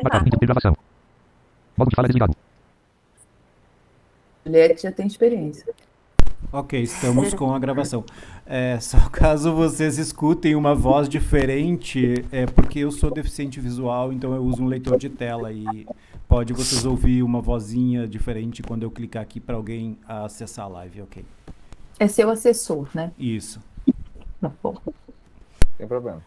Botão. Gravação. Modo de fala desligado. Juliette já tem experiência. Ok, estamos com a gravação. Só caso vocês escutem uma voz diferente, é porque eu sou deficiente visual, então eu uso um leitor de tela e pode vocês ouvir uma vozinha diferente quando eu clicar aqui para alguém acessar a live, ok? É seu assessor, né? Isso. Tá bom. Sem problema.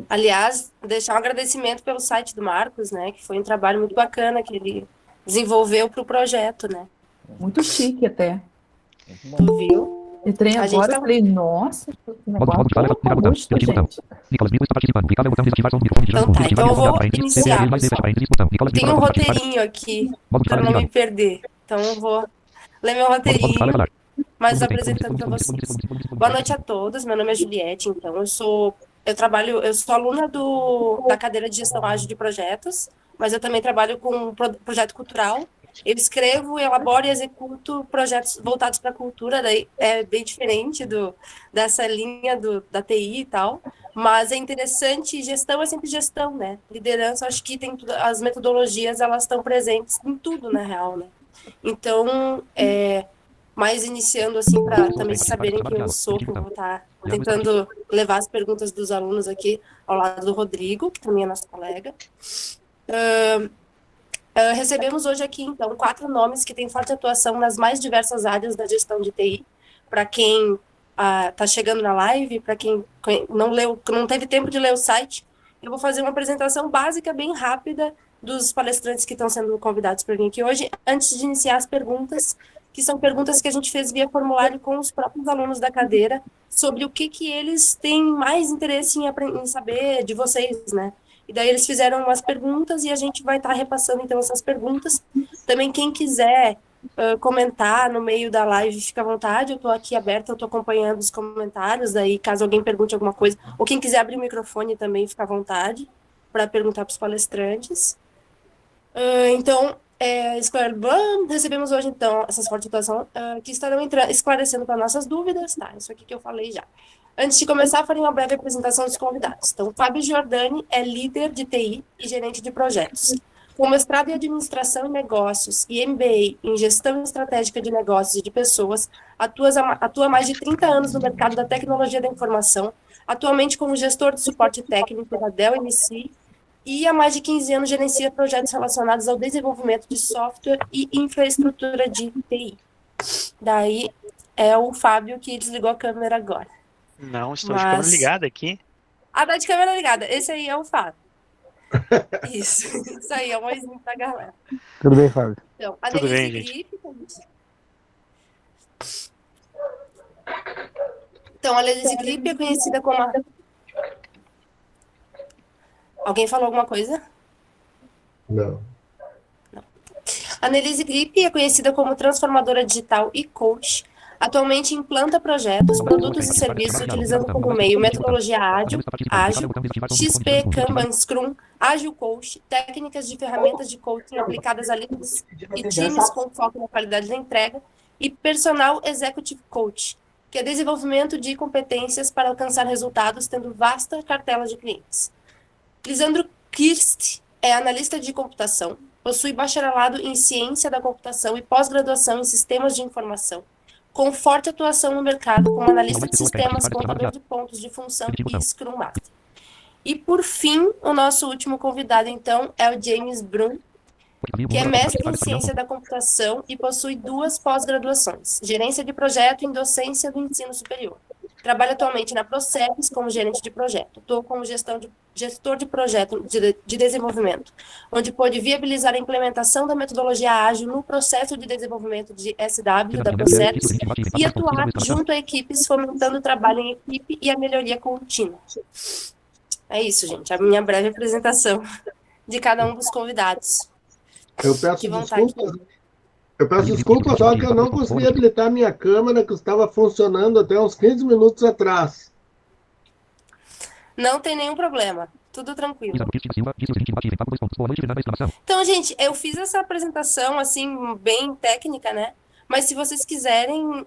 Aliás, deixar um agradecimento pelo site do Marcos, né? Que foi um trabalho muito bacana que ele desenvolveu para o projeto, né? Muito chique até. Tu viu? Entrei A gente agora e tá- falei, nossa, que Modo de fala negócio ligar botão. robusto, Delete botão. gente. Nicolas Brito está participando. Clicável botão desativar som do microfone de Então tá, então eu vou iniciar, mais pessoal. parênteses botão. Nicolas Brito Tem um botão participar. roteirinho aqui Modo de para fala não me desligado. perder. Então eu vou ler meu Modo de fala é roteirinho, falar. mas apresentando para vocês. Boa noite a todos, meu nome é Juliette, então eu sou aluna da cadeira de gestão ágil de projetos, mas eu também trabalho com projeto cultural. Eu escrevo, elaboro e executo projetos voltados para a cultura, daí é bem diferente dessa linha da TI e tal, mas é interessante, gestão é sempre gestão, né? Liderança, acho que tem as metodologias, elas estão presentes em tudo, na real, né? Então, mais iniciando assim para também saberem quem eu sou, que eu vou estar tentando levar as perguntas dos alunos aqui ao lado do Rodrigo, que também é nosso colega. Recebemos hoje aqui, então, 4 nomes que têm forte atuação nas mais diversas áreas da gestão de TI. Para quem está chegando na live, para quem não teve tempo de ler o site, eu vou fazer uma apresentação básica, bem rápida, dos palestrantes que estão sendo convidados para vir aqui hoje, antes de iniciar as perguntas, que são perguntas que a gente fez via formulário com os próprios alunos da cadeira, sobre o que eles têm mais interesse em saber de vocês, né? E daí eles fizeram umas perguntas e a gente vai estar repassando, então, essas perguntas. Também quem quiser comentar no meio da live, fica à vontade, eu estou aqui aberta, eu estou acompanhando os comentários, daí caso alguém pergunte alguma coisa, ou quem quiser abrir o microfone também, fica à vontade para perguntar para os palestrantes. Então, recebemos hoje, então, essas fortes atuações que estarão esclarecendo para nossas dúvidas, tá? Isso aqui que eu falei já. Antes de começar, farei uma breve apresentação dos convidados. Então, Fábio Giordani é líder de TI e gerente de projetos. Com mestrado em Administração e Negócios e MBA em Gestão Estratégica de Negócios e de Pessoas, atua há mais de 30 anos no mercado da tecnologia da informação, atualmente como gestor de suporte técnico da Dell EMC, e há mais de 15 anos gerencia projetos relacionados ao desenvolvimento de software e infraestrutura de TI. Daí é o Fábio que desligou a câmera agora. Não, estou de câmera ligada aqui. Ah, tá de câmera ligada. Esse aí é o Fábio. Isso aí é um oizinho pra galera. Tudo bem, Fábio? Então, a Tudo bem, Denise gente. Gripe. Então, a Denise Gripe é conhecida como a... Alguém falou alguma coisa? Não. A Nelise Gripe é conhecida como transformadora digital e coach. Atualmente implanta projetos, produtos e serviços utilizando como meio metodologia ágil, XP, Kanban, Scrum, Agile Coach, técnicas de ferramentas de coaching aplicadas a líderes e times com foco na qualidade da entrega, e Personal Executive Coach, que é desenvolvimento de competências para alcançar resultados tendo vasta cartela de clientes. Lisandro Kirst é analista de computação, possui bacharelado em ciência da computação e pós-graduação em sistemas de informação, com forte atuação no mercado como analista de sistemas, contador de pontos de função e Scrum Master. E, por fim, o nosso último convidado, então, é o James Brum, que é mestre em ciência da computação e possui 2 pós-graduações, gerência de projeto e docência do ensino superior. Trabalha atualmente na Proceps como gerente de projeto. Estou como gestor de projeto de desenvolvimento, onde pôde viabilizar a implementação da metodologia ágil no processo de desenvolvimento de SW da Proceps e atuar junto a equipes, fomentando o trabalho em equipe e a melhoria contínua. É isso, gente. A minha breve apresentação de cada um dos convidados. Eu peço Que vontade. desculpas. Eu peço desculpas, só que eu não consegui habilitar a minha câmera, que estava funcionando até uns 15 minutos atrás. Não tem nenhum problema. Tudo tranquilo. Então, gente, eu fiz essa apresentação, assim, bem técnica, né? Mas se vocês quiserem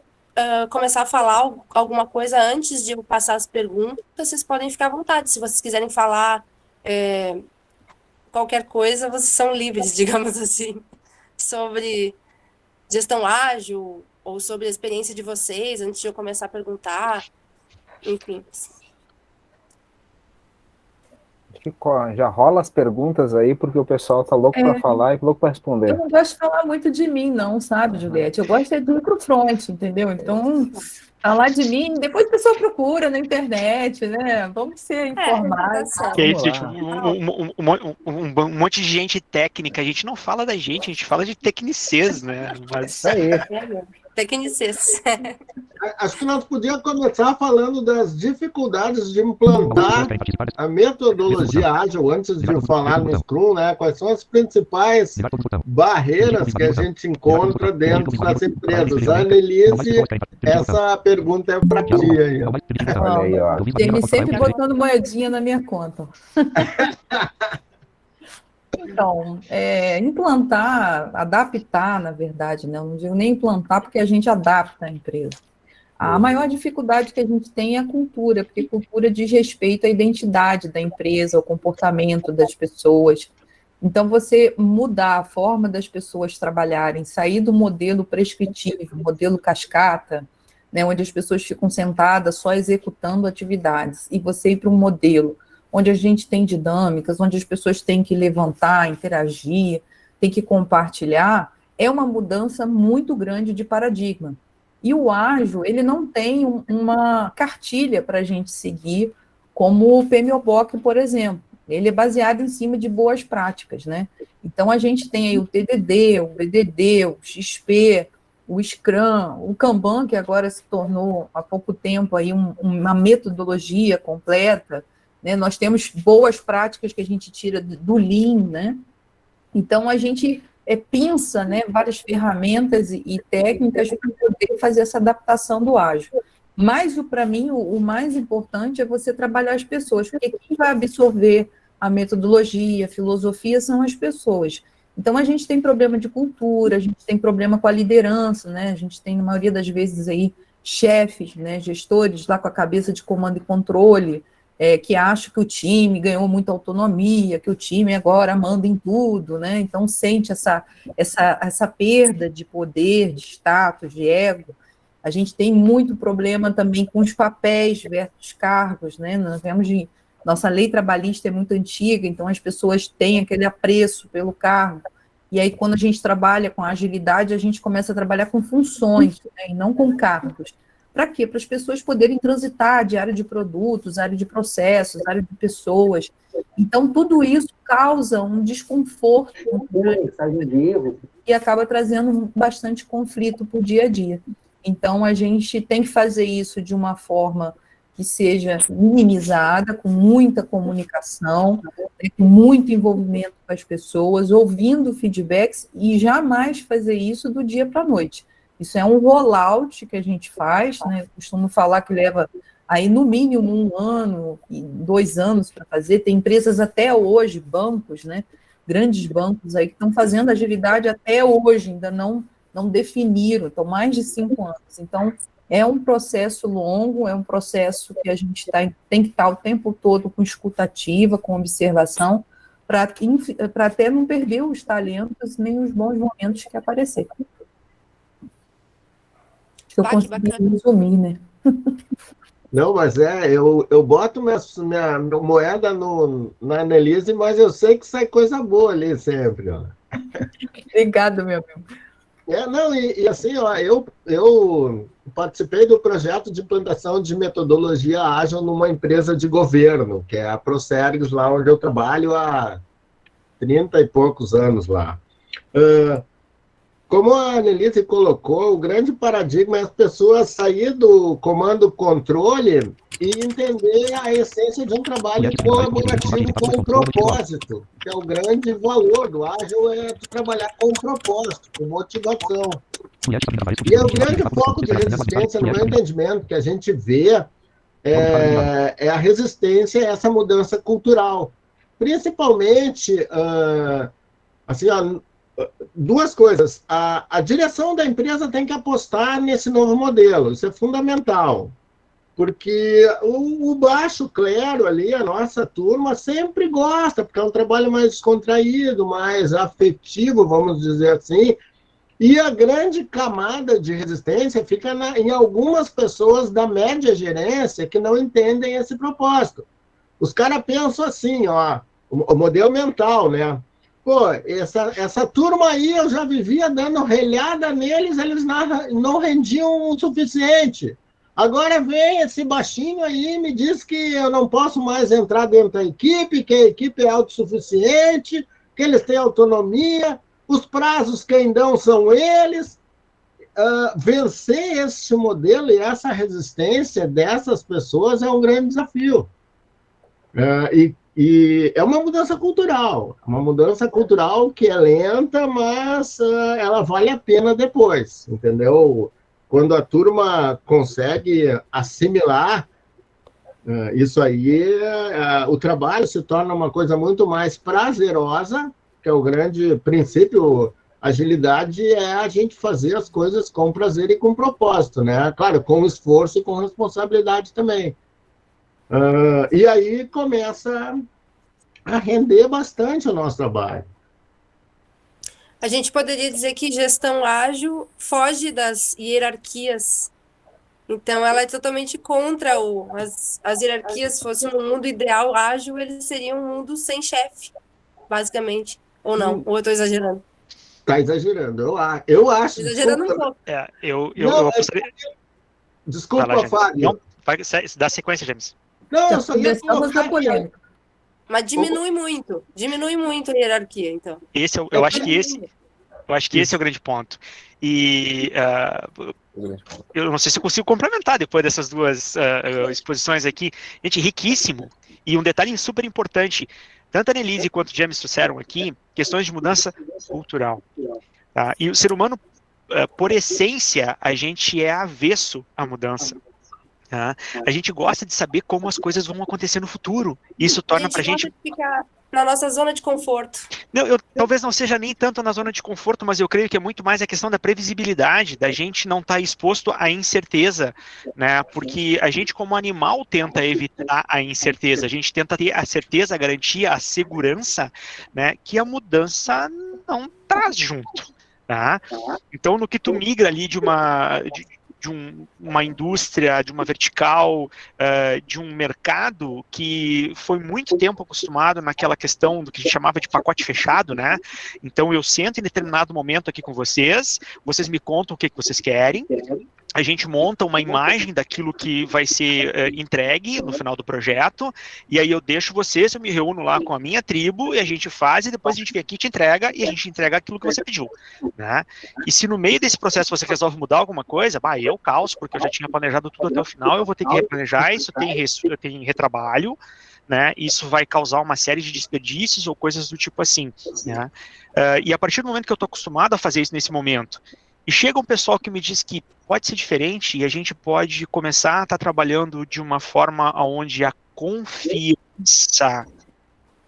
começar a falar alguma coisa antes de eu passar as perguntas, vocês podem ficar à vontade. Se vocês quiserem falar qualquer coisa, vocês são livres, digamos assim, sobre gestão ágil ou sobre a experiência de vocês, antes de eu começar a perguntar, enfim. Já rola as perguntas aí, porque o pessoal tá louco para falar e louco para Eu responder. não gosto de falar muito de mim, não, sabe, Juliette? Eu gosto de ir pro front, entendeu? Então, falar de mim, depois a pessoa procura na internet, né? Vamos ser informados. Tá certo. E aí, Vamos gente, lá. um monte de gente técnica, a gente não fala da gente, a gente fala de tecnicês, né? Mas Isso aí. Tecnicês. Acho que nós podíamos começar falando das dificuldades de implantar a metodologia ágil antes de falar no Scrum, né? Quais são as principais barreiras que a gente encontra dentro das empresas? A Annelise, essa pergunta é para ti aí. Olha aí, ó. Ele sempre botando moedinha na minha conta. Então, implantar, adaptar, na verdade, né? Eu não digo nem implantar, porque a gente adapta a empresa. A maior dificuldade que a gente tem é a cultura, porque cultura diz respeito à identidade da empresa, ao comportamento das pessoas. Então, você mudar a forma das pessoas trabalharem, sair do modelo prescritivo, modelo cascata, né, onde as pessoas ficam sentadas só executando atividades, e você ir para um modelo onde a gente tem dinâmicas, onde as pessoas têm que levantar, interagir, têm que compartilhar, é uma mudança muito grande de paradigma. E o ágil, ele não tem uma cartilha para a gente seguir, como o PMBOK, por exemplo. Ele é baseado em cima de boas práticas, né? Então, a gente tem aí o TDD, o BDD, o XP, o Scrum, o Kanban, que agora se tornou, há pouco tempo, aí uma metodologia completa, né? Nós temos boas práticas que a gente tira do Lean, né? Então, a gente pinça, né, várias ferramentas e técnicas para poder fazer essa adaptação do ágil. Mas, para mim, o mais importante é você trabalhar as pessoas, porque quem vai absorver a metodologia, a filosofia, são as pessoas. Então, a gente tem problema de cultura, a gente tem problema com a liderança, né? A gente tem, na maioria das vezes, aí, chefes, né, gestores lá com a cabeça de comando e controle, que acham que o time ganhou muita autonomia, que o time agora manda em tudo, né? Então, sente essa perda de poder, de status, de ego. A gente tem muito problema também com os papéis versus cargos, né? Nossa lei trabalhista é muito antiga, então as pessoas têm aquele apreço pelo cargo. E aí, quando a gente trabalha com agilidade, a gente começa a trabalhar com funções, né? E não com cargos. Para quê? Para as pessoas poderem transitar de área de produtos, área de processos, área de pessoas. Então, tudo isso causa um desconforto e acaba trazendo bastante conflito para o dia a dia. Então, a gente tem que fazer isso de uma forma que seja minimizada, com muita comunicação, né, com muito envolvimento com as pessoas, ouvindo feedbacks, e jamais fazer isso do dia para a noite. Isso é um rollout que a gente faz, né? Eu costumo falar que leva aí no mínimo 1 ano e 2 anos para fazer. Tem empresas até hoje, bancos, né? Grandes bancos aí que estão fazendo agilidade até hoje, ainda não definiram, estão mais de 5 anos. Então, é um processo longo, é um processo que a gente tem que estar o tempo todo com escutativa, com observação, para até não perder os talentos nem os bons momentos que aparecer. Acho que eu consegui resumir, né? Não, mas eu boto minha moeda na Annelise, mas eu sei que sai coisa boa ali sempre, ó. Obrigada, meu amigo. Não, e assim, ó, eu participei do projeto de implantação de metodologia ágil numa empresa de governo, que é a Procergs, lá onde eu trabalho há 30 e poucos anos lá. Como a Annelise colocou, o grande paradigma é as pessoas sair do comando-controle e entender a essência de um trabalho colaborativo com um propósito, que é o grande valor do ágil, é de trabalhar com um propósito, com motivação. E o grande foco de resistência, no meu entendimento, que a gente vê é a resistência a essa mudança cultural. Principalmente, assim, duas coisas. A direção da empresa tem que apostar nesse novo modelo, isso é fundamental. Porque o baixo clero ali, a nossa turma, sempre gosta, porque é um trabalho mais descontraído, mais afetivo, vamos dizer assim, e a grande camada de resistência fica em algumas pessoas da média gerência que não entendem esse propósito. Os caras pensam assim, ó, o modelo mental, né? Pô, essa turma aí eu já vivia dando relhada neles, eles não rendiam o suficiente. Agora vem esse baixinho aí e me diz que eu não posso mais entrar dentro da equipe, que a equipe é autossuficiente, que eles têm autonomia, os prazos quem dão são eles. Vencer esse modelo e essa resistência dessas pessoas é um grande desafio. E é uma mudança cultural que é lenta, mas ela vale a pena depois, entendeu? Quando a turma consegue assimilar isso aí, o trabalho se torna uma coisa muito mais prazerosa, que é o grande princípio. Agilidade é a gente fazer as coisas com prazer e com propósito, né? Claro, com esforço e com responsabilidade também. E aí começa a render bastante o nosso trabalho. A gente poderia dizer que gestão ágil foge das hierarquias. Então, ela é totalmente contra as hierarquias. Se fosse um mundo ideal ágil, ele seria um mundo sem chefe, basicamente. Ou não? Ou eu estou exagerando? Está exagerando. Eu acho. Exagerando um pouco. Eu apostaria... Desculpa, Fábio. Não, vai dá sequência, James. Não, eu só ia Começamos a polêmica. Mas diminui muito a hierarquia, então. Eu acho que esse é o grande ponto. E eu não sei se eu consigo complementar depois dessas duas exposições aqui. Gente, riquíssimo. E um detalhe super importante, tanto a Annelise quanto o James trouxeram aqui, questões de mudança cultural. Tá? E o ser humano, por essência, a gente é avesso à mudança. Tá? A gente gosta de saber como as coisas vão acontecer no futuro. Isso torna pra gente... A gente ficar na nossa zona de conforto. Não, talvez não seja nem tanto na zona de conforto, mas eu creio que é muito mais a questão da previsibilidade, da gente não estar exposto à incerteza, né? Porque a gente, como animal, tenta evitar a incerteza, a gente tenta ter a certeza, a garantia, a segurança, né? Que a mudança não traz junto, tá? Então, no que tu migra ali de uma indústria, de uma vertical, de um mercado que foi muito tempo acostumado naquela questão do que a gente chamava de pacote fechado, né? Então eu sento em determinado momento aqui com vocês me contam o que vocês querem, a gente monta uma imagem daquilo que vai ser entregue no final do projeto, e aí eu deixo vocês, eu me reúno lá com a minha tribo, e a gente faz, e depois a gente vem aqui, te entrega, e a gente entrega aquilo que você pediu, né? E se no meio desse processo você resolve mudar alguma coisa, eu caos, porque eu já tinha planejado tudo até o final, eu vou ter que replanejar, isso tem retrabalho, né? Isso vai causar uma série de desperdícios ou coisas do tipo assim, né? E a partir do momento que eu estou acostumado a fazer isso nesse momento, e chega um pessoal que me diz que pode ser diferente e a gente pode começar a estar trabalhando de uma forma onde a confiança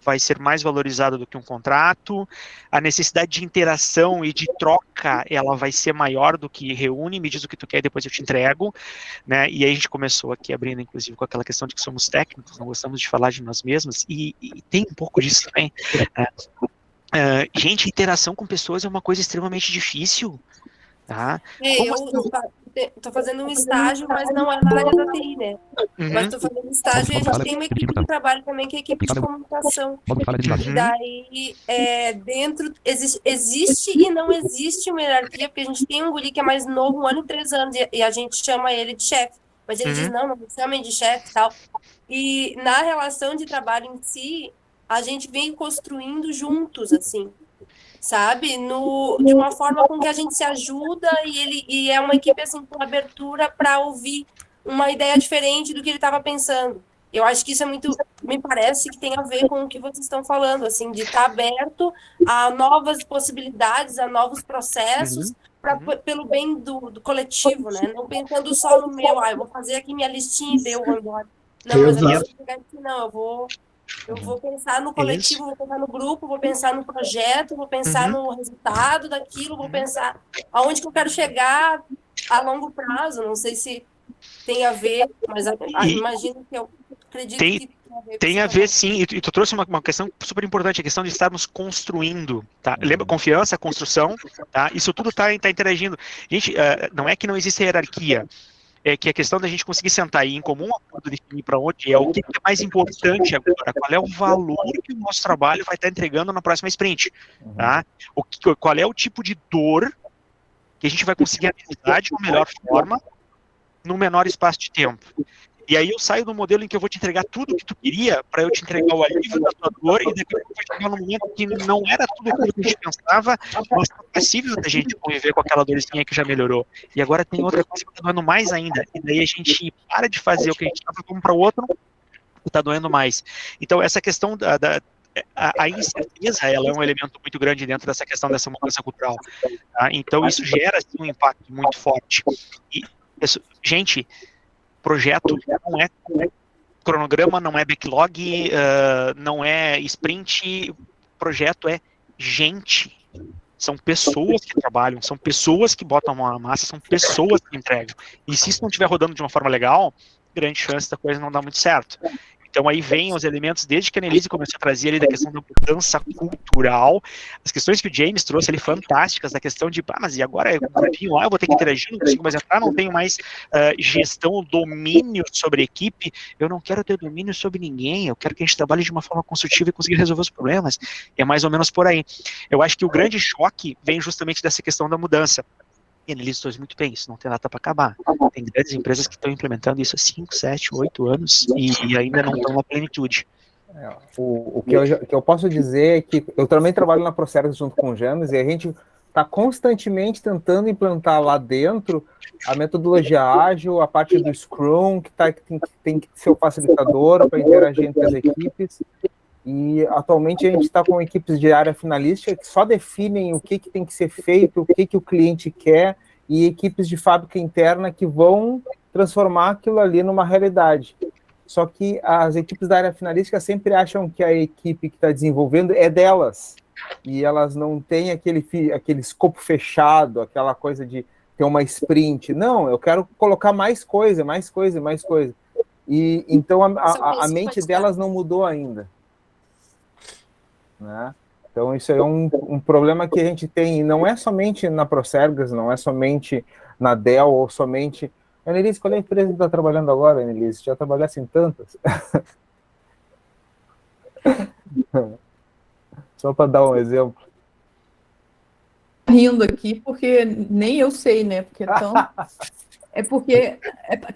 vai ser mais valorizada do que um contrato, a necessidade de interação e de troca, ela vai ser maior do que reúne, me diz o que tu quer e depois eu te entrego, né? E aí a gente começou aqui abrindo, inclusive, com aquela questão de que somos técnicos, não gostamos de falar de nós mesmos, e tem um pouco disso também. Gente, interação com pessoas é uma coisa extremamente difícil. Tá? Eu tô fazendo um estágio, mas não é na área da TI, né? Mas tô fazendo estágio e a gente tem uma equipe de trabalho também, que é a equipe de comunicação. E daí, dentro, existe e não existe uma hierarquia, porque a gente tem um guri que é mais novo, 1 ano e 3 anos, e a gente chama ele de chefe. Mas ele diz, não me chamem de chefe e tal. E na relação de trabalho em si, a gente vem construindo juntos, assim, sabe? De uma forma com que a gente se ajuda e é uma equipe assim com abertura para ouvir uma ideia diferente do que ele estava pensando. Eu acho que isso é muito, me parece que tem a ver com o que vocês estão falando, assim, de estar aberto a novas possibilidades, a novos processos, pelo bem do coletivo, né? Não pensando só no meu, eu vou fazer aqui minha listinha e eu vou embora. Não, mas eu vou pensar no coletivo, vou pensar no grupo, vou pensar no projeto, vou pensar no resultado daquilo, vou pensar aonde que eu quero chegar a longo prazo. Não sei se Tem a ver, mas imagino que eu acredito que tem a ver, sim, e tu trouxe uma questão super importante, a questão de estarmos construindo, tá? Lembra, confiança, construção, tá? Isso tudo tá interagindo. Gente, não é que não existe hierarquia, é que a questão da gente conseguir sentar aí em comum acordo, definir para onde é, o que é mais importante agora, qual é o valor que o nosso trabalho vai estar entregando na próxima sprint, tá? Qual é o tipo de dor que a gente vai conseguir analisar de uma melhor forma, no menor espaço de tempo. E aí eu saio do modelo em que eu vou te entregar tudo o que tu queria para eu te entregar o alívio da tua dor, e depois eu vou chegar num momento que não era tudo aquilo que a gente pensava, mas é possível da gente conviver com aquela dorzinha que já melhorou. E agora tem outra coisa que está doendo mais ainda. E daí a gente para de fazer o que a gente estava, vamos para o outro, e está doendo mais. Então essa questão a incerteza, ela é um elemento muito grande dentro dessa questão dessa mudança cultural. Tá? Então isso gera assim, um impacto muito forte. E, gente, projeto não é cronograma, não é backlog, não é sprint, projeto é gente. São pessoas que trabalham, são pessoas que botam a mão na massa, são pessoas que entregam. E se isso não estiver rodando de uma forma legal, grande chance da coisa não dar muito certo. Então aí vem os elementos, desde que a Annelise começou a trazer ali da questão da mudança cultural, as questões que o James trouxe ali fantásticas, da questão de, mas e agora eu vou ter que interagir, não consigo mais entrar, não tenho mais gestão, domínio sobre a equipe, eu não quero ter domínio sobre ninguém, eu quero que a gente trabalhe de uma forma construtiva e consiga resolver os problemas. É mais ou menos por aí. Eu acho que o grande choque vem justamente dessa questão da mudança. E a Annelise trouxe muito bem, isso não tem data para acabar. Tem grandes empresas que estão implementando isso há 5, 7, 8 anos e ainda não estão na plenitude. O que eu posso dizer é que eu também trabalho na Procergs junto com o James e a gente está constantemente tentando implantar lá dentro a metodologia ágil, a parte do Scrum, que tem que ser o facilitador para interagir entre as equipes. E atualmente a gente está com equipes de área finalística que só definem o que tem que ser feito, o que o cliente quer, e equipes de fábrica interna que vão transformar aquilo ali numa realidade. Só que as equipes da área finalística sempre acham que a equipe que está desenvolvendo é delas, e elas não têm aquele escopo fechado, aquela coisa de ter uma sprint. Não, eu quero colocar mais coisa. E então a mente delas não mudou ainda. Né? Então isso é um problema que a gente tem, e não é somente na Procergs, não é somente na Dell, ou somente... Annelise, qual é a empresa que está trabalhando agora, Annelise? Já trabalhasse em tantas? Só para dar um exemplo. Rindo aqui, porque nem eu sei, né? Porque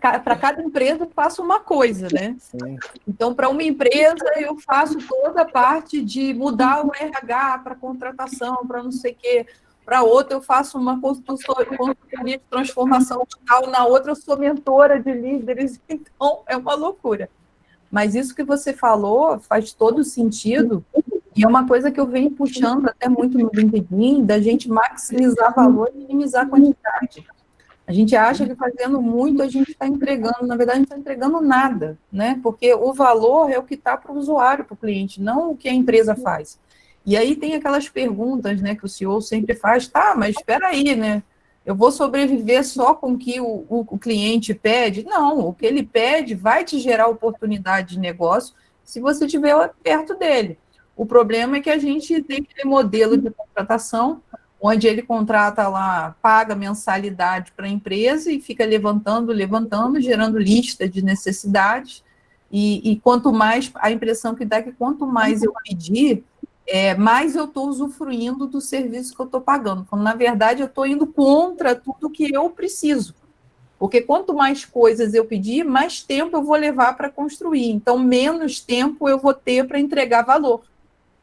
para cada empresa eu faço uma coisa, né? Sim. Então, para uma empresa, eu faço toda a parte de mudar o RH para contratação, para não sei o quê. Para outra, eu faço uma consultoria de transformação digital. Na outra, eu sou mentora de líderes. Então, é uma loucura. Mas isso que você falou faz todo sentido. E é uma coisa que eu venho puxando até muito no LinkedIn, da gente maximizar valor e minimizar quantidade. A gente acha que fazendo muito a gente está entregando, na verdade a gente não está entregando nada, né? Porque o valor é o que está para o usuário, para o cliente, não o que a empresa faz. E aí tem aquelas perguntas, né, que o CEO sempre faz, tá, mas espera aí, né? Eu vou sobreviver só com o que o cliente pede? Não, o que ele pede vai te gerar oportunidade de negócio se você estiver perto dele. O problema é que a gente tem aquele modelo de contratação onde ele contrata lá, paga mensalidade para a empresa e fica levantando, gerando lista de necessidades, e quanto mais, a impressão que dá é que quanto mais eu pedir, mais eu estou usufruindo do serviço que eu estou pagando, quando na verdade eu estou indo contra tudo que eu preciso, porque quanto mais coisas eu pedir, mais tempo eu vou levar para construir, então menos tempo eu vou ter para entregar valor,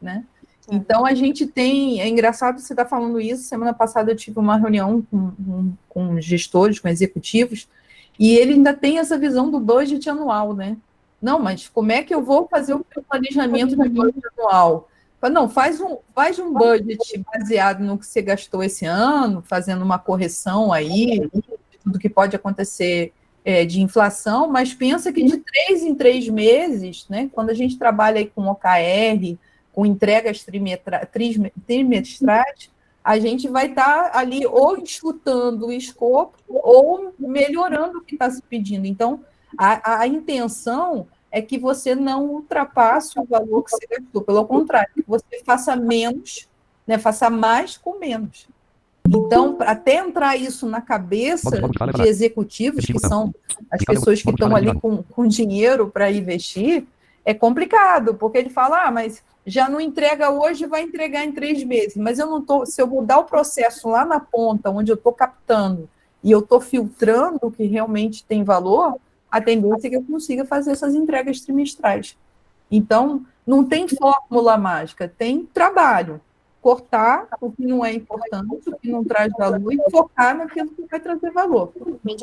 né? Então, a gente tem... É engraçado você estar falando isso. Semana passada eu tive uma reunião com gestores, com executivos, e ele ainda tem essa visão do budget anual, né? Não, mas como é que eu vou fazer o planejamento do budget anual? Não, faz um budget baseado no que você gastou esse ano, fazendo uma correção aí, de tudo que pode acontecer de inflação, mas pensa que de 3 em 3 meses, né? Quando a gente trabalha aí com OKR, com entregas trimestrais, a gente vai estar ali ou enxutando o escopo ou melhorando o que está se pedindo. Então, a intenção é que você não ultrapasse o valor que você gastou, pelo contrário, que você faça menos, né, faça mais com menos. Então, até entrar isso na cabeça de executivos, que são as pessoas que estão ali com dinheiro para investir, é complicado, porque ele fala, mas já não entrega hoje, vai entregar em 3 meses. Mas eu não tô, se eu mudar o processo lá na ponta, onde eu estou captando, e eu estou filtrando o que realmente tem valor, a tendência é que eu consiga fazer essas entregas trimestrais. Então, não tem fórmula mágica, tem trabalho. Cortar o que não é importante, o que não traz valor, e focar naquilo que vai trazer valor.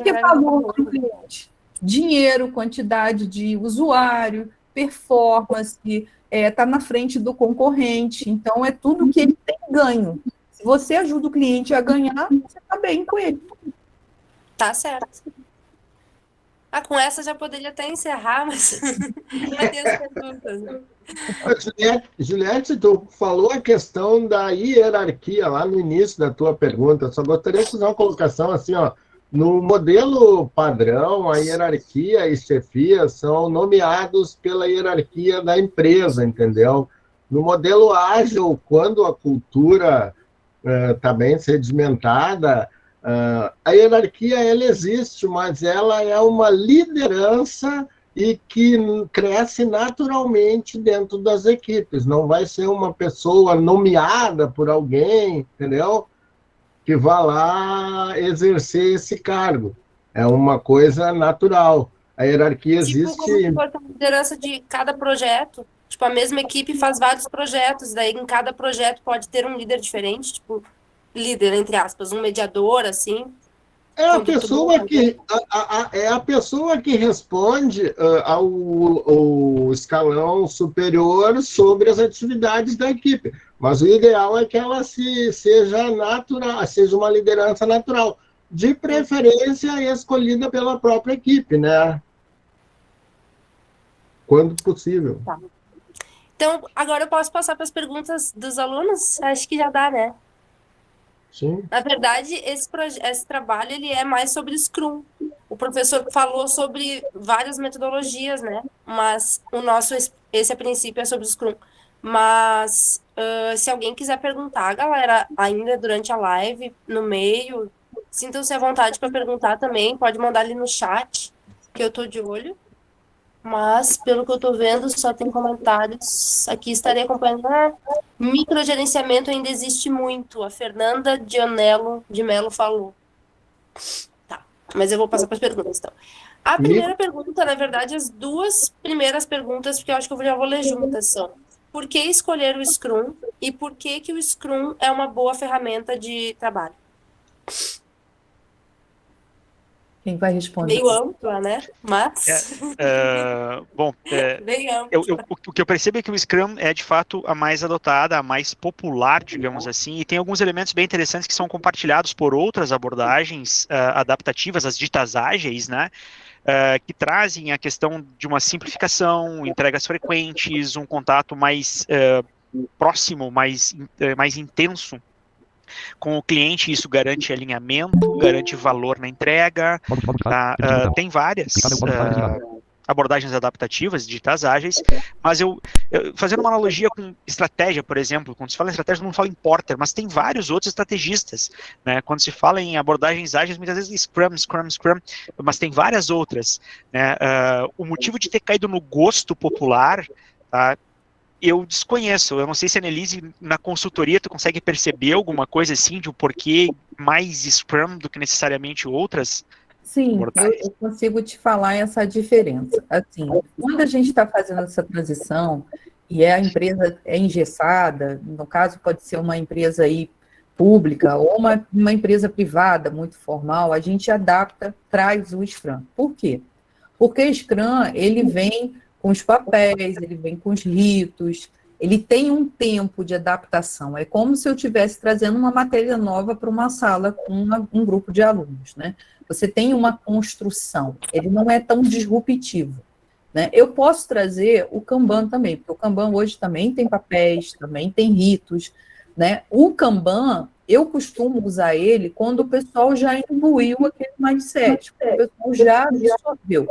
Que é valor para o cliente? Dinheiro, quantidade de usuário, performance, está na frente do concorrente. Então, é tudo que ele tem ganho. Se você ajuda o cliente a ganhar, você está bem com ele. Tá certo. Com essa já poderia até encerrar, mas vai ter as perguntas. Juliette, tu falou a questão da hierarquia lá no início da tua pergunta. Só gostaria de fazer uma colocação assim, ó. No modelo padrão, a hierarquia e chefia são nomeados pela hierarquia da empresa, entendeu? No modelo ágil, quando a cultura está bem sedimentada, a hierarquia ela existe, mas ela é uma liderança e que cresce naturalmente dentro das equipes. Não vai ser uma pessoa nomeada por alguém, entendeu? Que vá lá exercer esse cargo. É uma coisa natural. A hierarquia existe... Como se fosse a liderança de cada projeto. Tipo, a mesma equipe faz vários projetos, daí em cada projeto pode ter um líder diferente, tipo, líder, entre aspas, um mediador, assim. É a pessoa que responde ao escalão superior sobre as atividades da equipe. Mas o ideal é que ela seja natural, seja uma liderança natural, de preferência escolhida pela própria equipe, né? Quando possível. Tá. Então, agora eu posso passar para as perguntas dos alunos? Acho que já dá, né? Sim. Na verdade, esse trabalho ele é mais sobre Scrum. O professor falou sobre várias metodologias, né? Mas o nosso, esse a princípio é sobre Scrum. Mas se alguém quiser perguntar, galera, ainda durante a live, no meio, sintam-se à vontade para perguntar também. Pode mandar ali no chat, que eu tô de olho. Mas, pelo que eu tô vendo, só tem comentários. Aqui estarei acompanhando. Microgerenciamento ainda existe muito. A Fernanda de Mello falou. Tá, mas eu vou passar para as perguntas, então. A primeira pergunta, na verdade, as duas primeiras perguntas, porque eu acho que eu já vou ler juntas, são: por que escolher o Scrum e por que o Scrum é uma boa ferramenta de trabalho? Quem vai responder? Meio ampla, né? Mas... bem ampla. O que eu percebo é que o Scrum é, de fato, a mais adotada, a mais popular, digamos assim, e tem alguns elementos bem interessantes que são compartilhados por outras abordagens adaptativas, as ditas ágeis, né? Que trazem a questão de uma simplificação, entregas frequentes, um contato mais próximo, mais intenso com o cliente. Isso garante alinhamento, garante valor na entrega. Tem várias abordagens adaptativas, ditas ágeis, mas fazendo uma analogia com estratégia, por exemplo, quando se fala em estratégia, não fala em Porter, mas tem vários outros estrategistas, né? Quando se fala em abordagens ágeis, muitas vezes Scrum, mas tem várias outras, né? O motivo de ter caído no gosto popular, tá? Eu desconheço, eu não sei se a Annelise, na consultoria, tu consegue perceber alguma coisa assim, de um porquê mais Scrum do que necessariamente outras? Sim, eu consigo te falar essa diferença. Assim, quando a gente está fazendo essa transição e a empresa é engessada, no caso pode ser uma empresa aí pública ou uma empresa privada muito formal, a gente adapta, traz o Scrum. Por quê? Porque o Scrum, ele vem com os papéis, ele vem com os ritos, ele tem um tempo de adaptação. É como se eu estivesse trazendo uma matéria nova para uma sala com um grupo de alunos, né? Você tem uma construção, ele não é tão disruptivo, né? Eu posso trazer o Kanban também, porque o Kanban hoje também tem papéis, também tem ritos, né? O Kanban, eu costumo usar ele quando o pessoal já imbuiu aquele mindset, quando o pessoal já absorveu.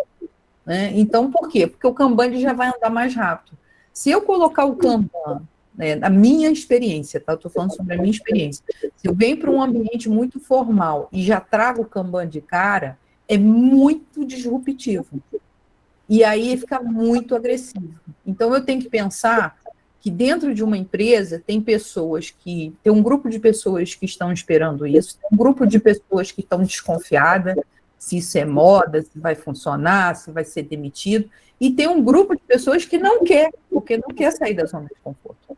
Né? Então, por quê? Porque o Kanban ele já vai andar mais rápido. Se eu colocar o Kanban, né, a minha experiência, tá? Eu estou falando sobre a minha experiência. Se eu venho para um ambiente muito formal e já trago o Kanban de cara, é muito disruptivo. E aí fica muito agressivo. Então, eu tenho que pensar que dentro de uma empresa tem um grupo de pessoas que estão esperando isso, tem um grupo de pessoas que estão desconfiadas se isso é moda, se vai funcionar, se vai ser demitido, e tem um grupo de pessoas que não quer, porque não quer sair da zona de conforto.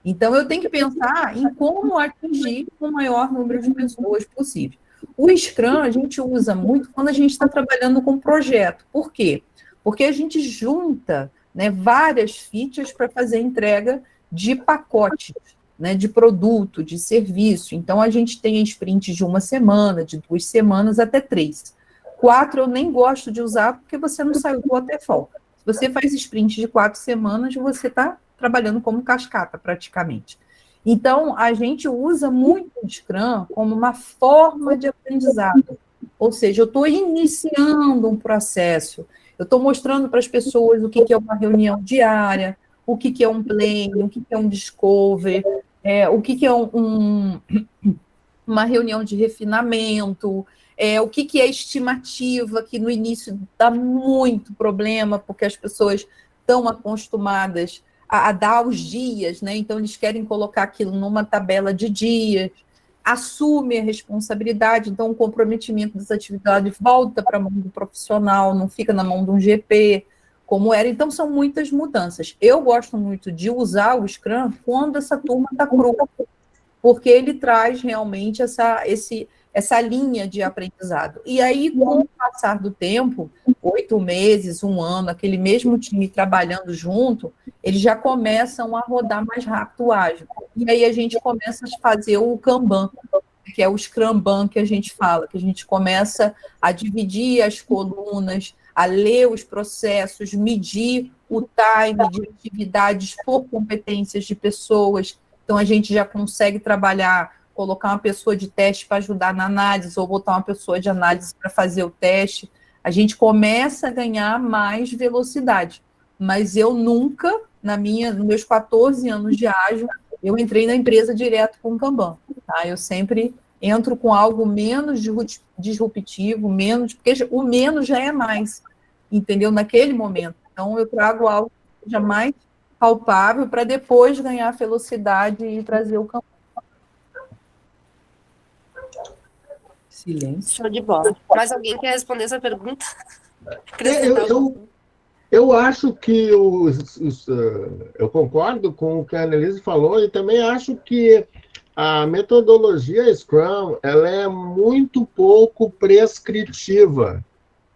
Então, eu tenho que pensar em como atingir o maior número de pessoas possível. O Scrum a gente usa muito quando a gente está trabalhando com projeto. Por quê? Porque a gente junta, né, várias features para fazer entrega de pacotes, né, de produto, de serviço. Então, a gente tem sprints de 1 semana, de 2 semanas, até 3. 4 eu nem gosto de usar, porque você não saiu do waterfall. Se você faz sprint de 4 semanas, você está trabalhando como cascata, praticamente. Então, a gente usa muito o Scrum como uma forma de aprendizado. Ou seja, eu estou iniciando um processo, eu estou mostrando para as pessoas o que é uma reunião diária, o que é um planning, o que é um discovery, o que é uma reunião de refinamento, o que é estimativa, que no início dá muito problema, porque as pessoas estão acostumadas a dar os dias, né? Então eles querem colocar aquilo numa tabela de dias, assume a responsabilidade, então o comprometimento das atividades volta para a mão do profissional, não fica na mão de um GP, como era. Então são muitas mudanças. Eu gosto muito de usar o Scrum quando essa turma está crua, porque ele traz realmente essa linha de aprendizado. E aí, com o passar do tempo, 8 meses, 1 ano, aquele mesmo time trabalhando junto, eles já começam a rodar mais rápido o ágil. E aí a gente começa a fazer o Kanban, que é o Scrumban que a gente fala, que a gente começa a dividir as colunas, a ler os processos, medir o time de atividades por competências de pessoas. Então, a gente já consegue trabalhar, colocar uma pessoa de teste para ajudar na análise, ou botar uma pessoa de análise para fazer o teste. A gente começa a ganhar mais velocidade. Mas eu nunca, nos meus 14 anos de ágil, eu entrei na empresa direto com o Kanban. Tá? Eu sempre entro com algo menos disruptivo, porque o menos já é mais, entendeu? Naquele momento. Então, eu trago algo que seja mais palpável para depois ganhar velocidade e trazer o Kanban. Silêncio. Show de bola. Mais alguém quer responder essa pergunta? Eu acho que eu concordo com o que a Annelise falou e também acho que a metodologia Scrum ela é muito pouco prescritiva,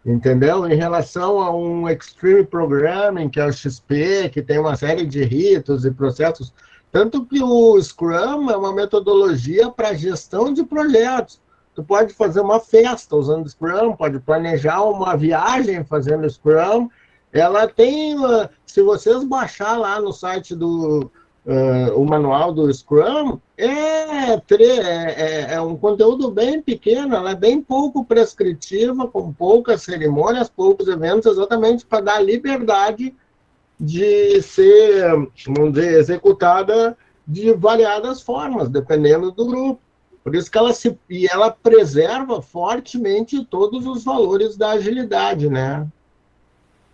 entendeu? Em relação a um Extreme Programming, que é o XP, que tem uma série de ritos e processos, tanto que o Scrum é uma metodologia para gestão de projetos. Tu pode fazer uma festa usando Scrum, pode planejar uma viagem fazendo Scrum. Ela tem, se vocês baixar lá no site o manual do Scrum, é um conteúdo bem pequeno, ela é bem pouco prescritiva, com poucas cerimônias, poucos eventos, exatamente para dar liberdade de ser, vamos dizer, executada de variadas formas, dependendo do grupo. Por isso que ela preserva fortemente todos os valores da agilidade, né?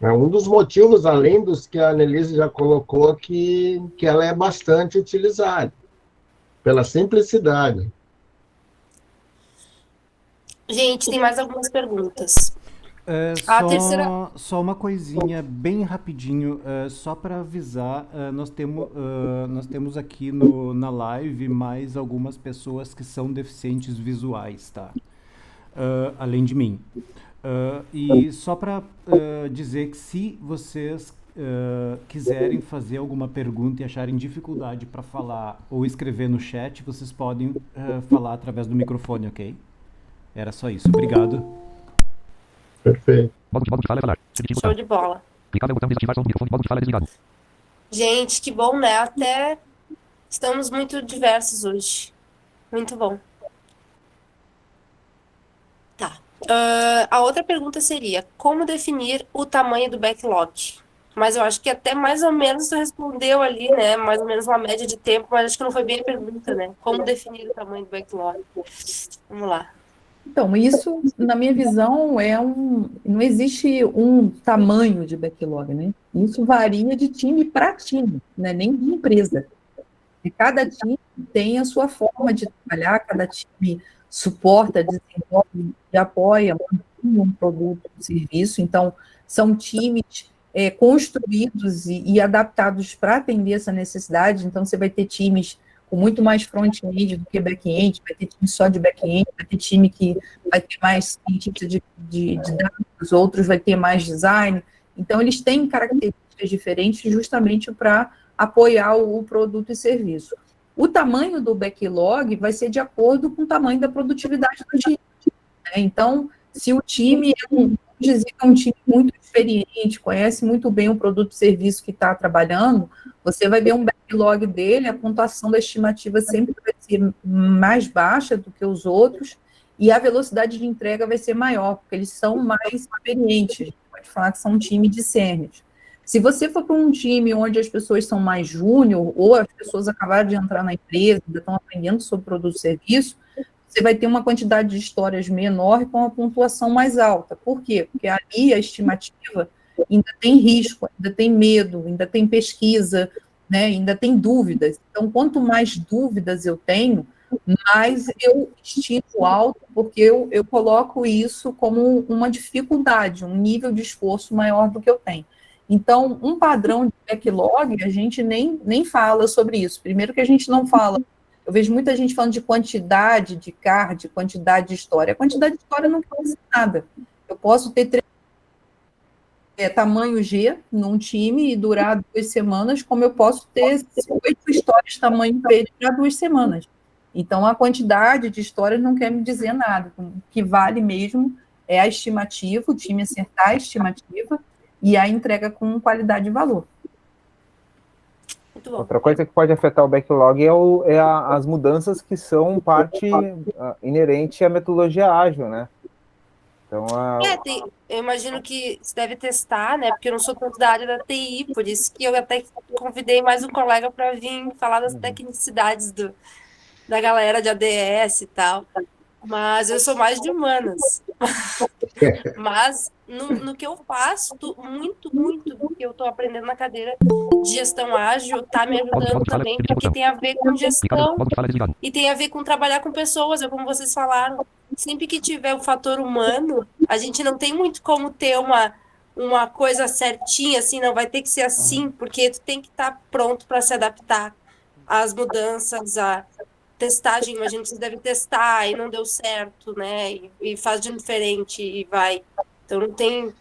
É um dos motivos, além dos que a Annelise já colocou, que ela é bastante utilizada, pela simplicidade. Gente, tem mais algumas perguntas. A terceira... Só uma coisinha bem rapidinho, só para avisar, nós temos aqui na live mais algumas pessoas que são deficientes visuais, tá? Além de mim. E só para dizer que se vocês quiserem fazer alguma pergunta e acharem dificuldade para falar ou escrever no chat, vocês podem falar através do microfone, ok? Era só isso. Obrigado. Perfeito. Modo de fala é falar. Show de bola. Clicável botão desativar som do microfone. Modo de fala é desligado. Gente, que bom, né? Até estamos muito diversos hoje. Muito bom. Tá. A outra pergunta seria, como definir o tamanho do backlog? Mas eu acho que até mais ou menos tu respondeu ali, né? Mais ou menos uma média de tempo, mas acho que não foi bem a pergunta, né? Como definir o tamanho do backlog? Vamos lá. Então, isso, na minha visão, não existe um tamanho de backlog, né? Isso varia de time para time, né? Nem de empresa. E cada time tem a sua forma de trabalhar, cada time suporta, desenvolve e apoia um produto, um serviço. Então, são times construídos e adaptados para atender essa necessidade. Então, você vai ter times com muito mais front-end do que back-end, vai ter time só de back-end, vai ter time que vai ter mais cientista de dados, outros vai ter mais design. Então, eles têm características diferentes justamente para apoiar o produto e serviço. O tamanho do backlog vai ser de acordo com o tamanho da produtividade do time. Né? Então, se o time é um time muito experiente, conhece muito bem o produto e serviço que está trabalhando, você vai ver um backlog dele, a pontuação da estimativa sempre vai ser mais baixa do que os outros, e a velocidade de entrega vai ser maior, porque eles são mais experientes. A gente pode falar que são um time de sêniores. Se você for para um time onde as pessoas são mais júnior, ou as pessoas acabaram de entrar na empresa, ainda estão aprendendo sobre produto e serviço, você vai ter uma quantidade de histórias menor e com uma pontuação mais alta. Por quê? Porque ali a estimativa ainda tem risco, ainda tem medo, ainda tem pesquisa, né? Ainda tem dúvidas. Então, quanto mais dúvidas eu tenho, mais eu estimo alto, porque eu coloco isso como uma dificuldade, um nível de esforço maior do que eu tenho. Então, um padrão de backlog, a gente nem fala sobre isso. Primeiro que a gente não fala, eu vejo muita gente falando de quantidade de card, quantidade de história. A quantidade de história não quer dizer nada. Eu posso ter tamanho G num time e durar 2 semanas, como eu posso ter 8 histórias tamanho B e durar 2 semanas. Então, a quantidade de histórias não quer me dizer nada. O que vale mesmo é a estimativa, o time acertar a estimativa, e a entrega com qualidade e valor. Muito bom. Outra coisa que pode afetar o backlog as mudanças que são parte inerente à metodologia ágil, né? Então, eu imagino que você deve testar, né? Porque eu não sou tanto da área da TI, por isso que eu até convidei mais um colega para vir falar das tecnicidades da galera de ADS e tal. Mas eu sou mais de humanas. Mas no que eu faço, muito do que eu estou aprendendo na cadeira de gestão ágil está me ajudando também, porque tem a ver com gestão e tem a ver com trabalhar com pessoas, como vocês falaram. Sempre que tiver o fator humano, a gente não tem muito como ter uma coisa certinha, assim, não vai ter que ser assim, porque tu tem que estar pronto para se adaptar às mudanças, à testagem. Imagino que vocês devem testar e não deu certo, né? E faz de diferente e vai. Então não tem.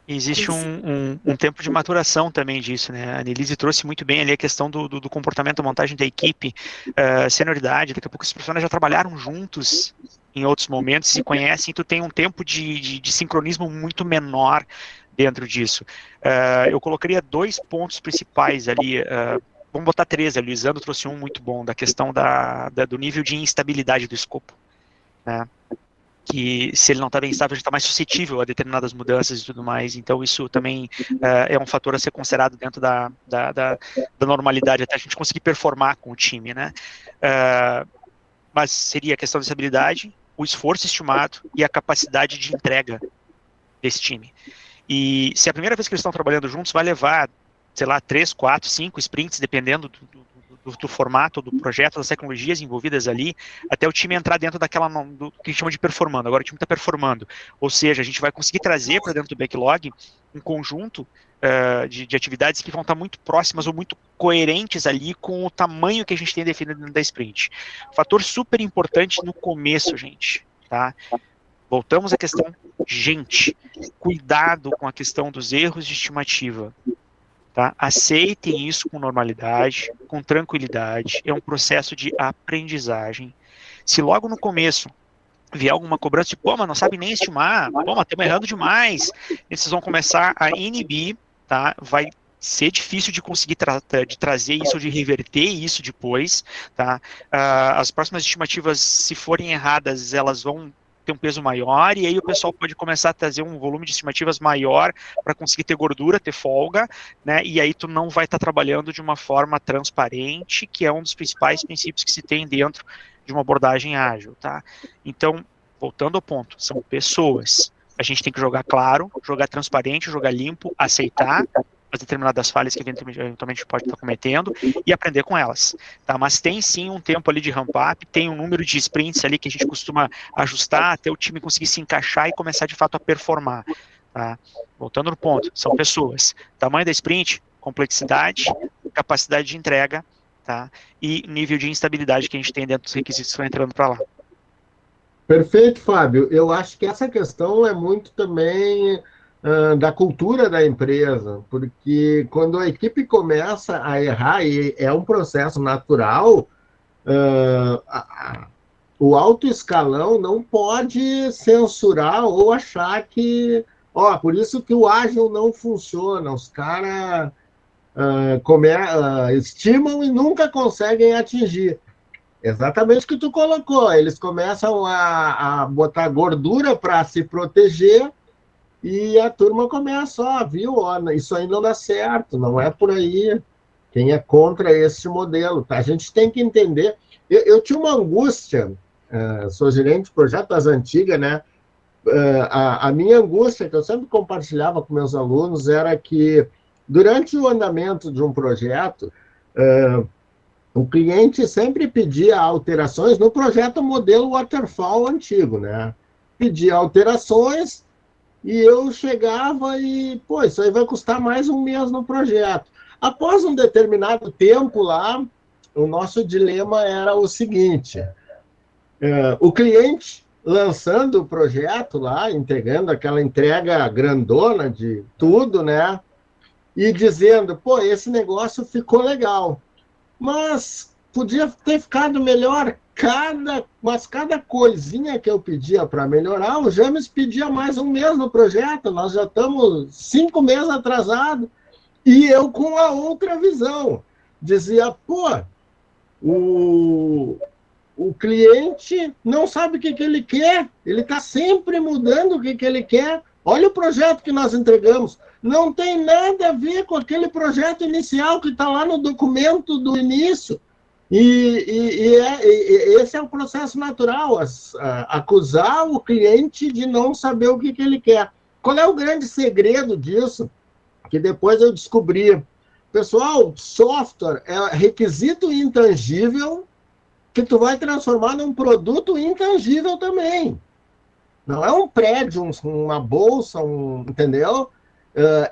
Existe um tempo de maturação também disso, né? A Annelise trouxe muito bem ali a questão do comportamento, da montagem da equipe, senioridade. Daqui a pouco os profissionais já trabalharam juntos em outros momentos, se conhecem, tu tem um tempo de sincronismo muito menor dentro disso. Eu colocaria 2 pontos principais ali. Vamos botar 3, a Luizano trouxe um muito bom, da questão do nível de instabilidade do escopo, né? Que se ele não está bem estável, a gente está mais suscetível a determinadas mudanças e tudo mais, então isso também é um fator a ser considerado dentro da normalidade, até a gente conseguir performar com o time, né? Mas seria a questão da estabilidade, o esforço estimado e a capacidade de entrega desse time. E se a primeira vez que eles estão trabalhando juntos vai levar, sei lá, 3, 4, 5 sprints, dependendo do formato, do projeto, das tecnologias envolvidas ali, até o time entrar dentro do que a gente chama de performando. Agora o time está performando, ou seja, a gente vai conseguir trazer para dentro do backlog um conjunto de atividades que vão estar muito próximas ou muito coerentes ali com o tamanho que a gente tem definido dentro da sprint. Fator super importante no começo, gente, tá? Voltamos à questão, gente, cuidado com a questão dos erros de estimativa. Tá? Aceitem isso com normalidade, com tranquilidade, é um processo de aprendizagem. Se logo no começo vier alguma cobrança de, mas não sabe nem estimar, mas estamos errando demais, e vocês vão começar a inibir, tá? Vai ser difícil de conseguir de trazer isso, de reverter isso depois, tá? As próximas estimativas, se forem erradas, elas vão ter um peso maior, e aí o pessoal pode começar a trazer um volume de estimativas maior para conseguir ter gordura, ter folga, né? E aí tu não vai estar trabalhando de uma forma transparente, que é um dos principais princípios que se tem dentro de uma abordagem ágil, tá? Então, voltando ao ponto, são pessoas. A gente tem que jogar claro, jogar transparente, jogar limpo, aceitar as determinadas falhas que eventualmente pode estar cometendo e aprender com elas, tá? Mas tem sim um tempo ali de ramp-up, tem um número de sprints ali que a gente costuma ajustar até o time conseguir se encaixar e começar de fato a performar, tá? Voltando no ponto, são pessoas. Tamanho da sprint, complexidade, capacidade de entrega, tá? E nível de instabilidade que a gente tem dentro dos requisitos que estão entrando para lá. Perfeito, Fábio. Eu acho que essa questão é muito também da cultura da empresa, porque quando a equipe começa a errar, e é um processo natural, o alto escalão não pode censurar ou achar que, por isso que o ágil não funciona, os caras estimam e nunca conseguem atingir. Exatamente o que tu colocou, eles começam a botar gordura para se proteger, e a turma começa, viu, isso aí não dá certo, não é por aí. Quem é contra esse modelo, tá? A gente tem que entender. Eu tinha uma angústia, sou gerente de projetos antigas, né? A minha angústia, que eu sempre compartilhava com meus alunos, era que, durante o andamento de um projeto, o cliente sempre pedia alterações no projeto modelo waterfall antigo, né? Pedia alterações, e eu chegava e, isso aí vai custar mais um mês no projeto. Após um determinado tempo lá, o nosso dilema era o seguinte, o cliente lançando o projeto lá, entregando aquela entrega grandona de tudo, né? E dizendo, esse negócio ficou legal, mas podia ter ficado melhor. Cada coisinha que eu pedia para melhorar, o James pedia mais um mês no projeto, nós já estamos 5 meses atrasados, e eu com a outra visão, dizia, o cliente não sabe o que ele quer, ele está sempre mudando o que ele quer, olha o projeto que nós entregamos, não tem nada a ver com aquele projeto inicial que está lá no documento do início. E esse é o processo natural, acusar o cliente de não saber o que ele quer. Qual é o grande segredo disso? Que depois eu descobri. Pessoal, software é requisito intangível que tu vai transformar num produto intangível também. Não é um prédio, uma bolsa, entendeu?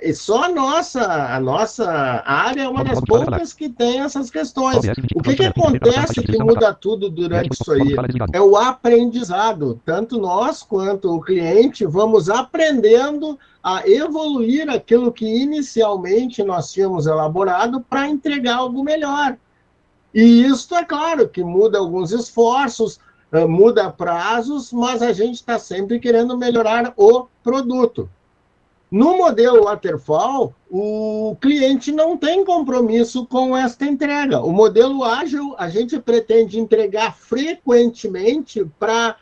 E só a nossa área é uma das poucas que tem essas questões. O que acontece que muda tudo durante isso aí? É o aprendizado. Tanto nós quanto o cliente vamos aprendendo a evoluir aquilo que inicialmente nós tínhamos elaborado para entregar algo melhor. E isso, é claro, que muda alguns esforços, muda prazos, mas a gente está sempre querendo melhorar o produto. No modelo waterfall, o cliente não tem compromisso com esta entrega. O modelo ágil, a gente pretende entregar frequentemente para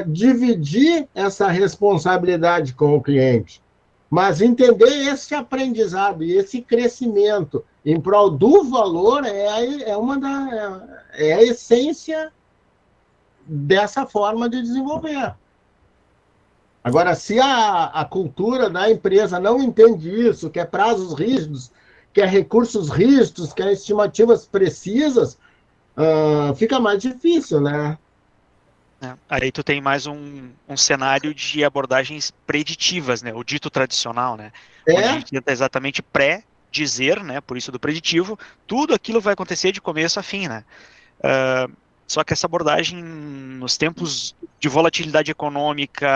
dividir essa responsabilidade com o cliente. Mas entender esse aprendizado e esse crescimento em prol do valor é a essência dessa forma de desenvolver. Agora, se a cultura da empresa não entende isso, quer prazos rígidos, quer recursos rígidos, quer estimativas precisas, fica mais difícil, né? Aí tu tem mais um cenário de abordagens preditivas, né? O dito tradicional, né? Onde a gente tenta exatamente pré-dizer, né? Por isso do preditivo, tudo aquilo vai acontecer de começo a fim, né? Só que essa abordagem, nos tempos de volatilidade econômica,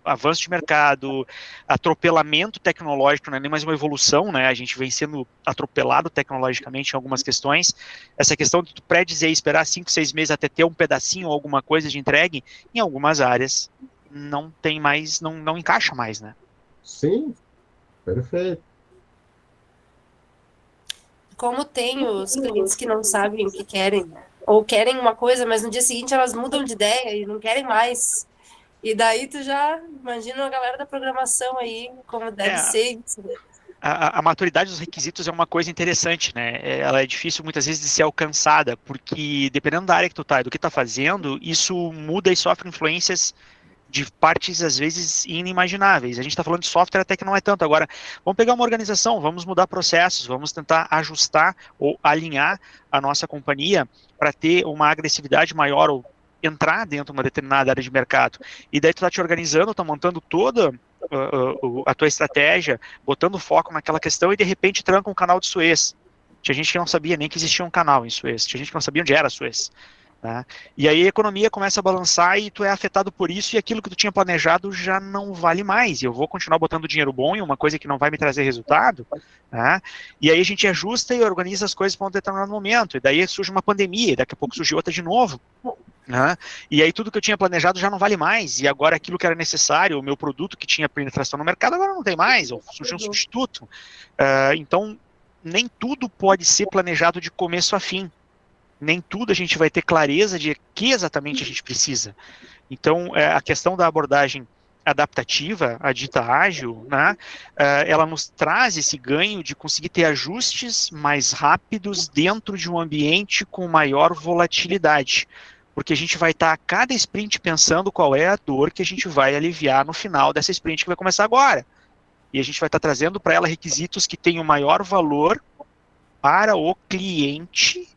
avanço de mercado, atropelamento tecnológico, não é nem mais uma evolução, né? A gente vem sendo atropelado tecnologicamente em algumas questões. Essa questão de pré-dizer e esperar 5, 6 meses até ter um pedacinho ou alguma coisa de entregue, em algumas áreas não tem mais, não encaixa mais, né? Sim, perfeito. como tem os clientes que não sabem o que querem, ou querem uma coisa, mas no dia seguinte elas mudam de ideia e não querem mais. E daí tu já imagina a galera da programação aí, como deve ser isso. A maturidade dos requisitos é uma coisa interessante, né? Ela é difícil muitas vezes de ser alcançada, porque dependendo da área que tu tá e do que tá fazendo, isso muda e sofre influências de partes, às vezes, inimagináveis. A gente está falando de software até que não é tanto. Agora, vamos pegar uma organização, vamos mudar processos, vamos tentar ajustar ou alinhar a nossa companhia para ter uma agressividade maior ou entrar dentro de uma determinada área de mercado. E daí tu tá te organizando, tá montando toda a tua estratégia, botando foco naquela questão e de repente tranca um canal de Suez. Tinha gente que não sabia nem que existia um canal em Suez, tinha gente que não sabia onde era Suez. Tá? E aí a economia começa a balançar e tu é afetado por isso e aquilo que tu tinha planejado já não vale mais. E eu vou continuar botando dinheiro bom em uma coisa que não vai me trazer resultado. Tá? E aí a gente ajusta e organiza as coisas para um determinado momento. E daí surge uma pandemia, e daqui a pouco surge outra de novo. E aí tudo que eu tinha planejado já não vale mais, e agora aquilo que era necessário, o meu produto que tinha penetração no mercado, agora não tem mais, ou surgiu um substituto. Então, nem tudo pode ser planejado de começo a fim. Nem tudo a gente vai ter clareza de que exatamente a gente precisa. Então, a questão da abordagem adaptativa, a dita ágil, né, ela nos traz esse ganho de conseguir ter ajustes mais rápidos dentro de um ambiente com maior volatilidade. Porque a gente vai estar a cada sprint pensando qual é a dor que a gente vai aliviar no final dessa sprint que vai começar agora. E a gente vai estar trazendo para ela requisitos que tenham maior valor para o cliente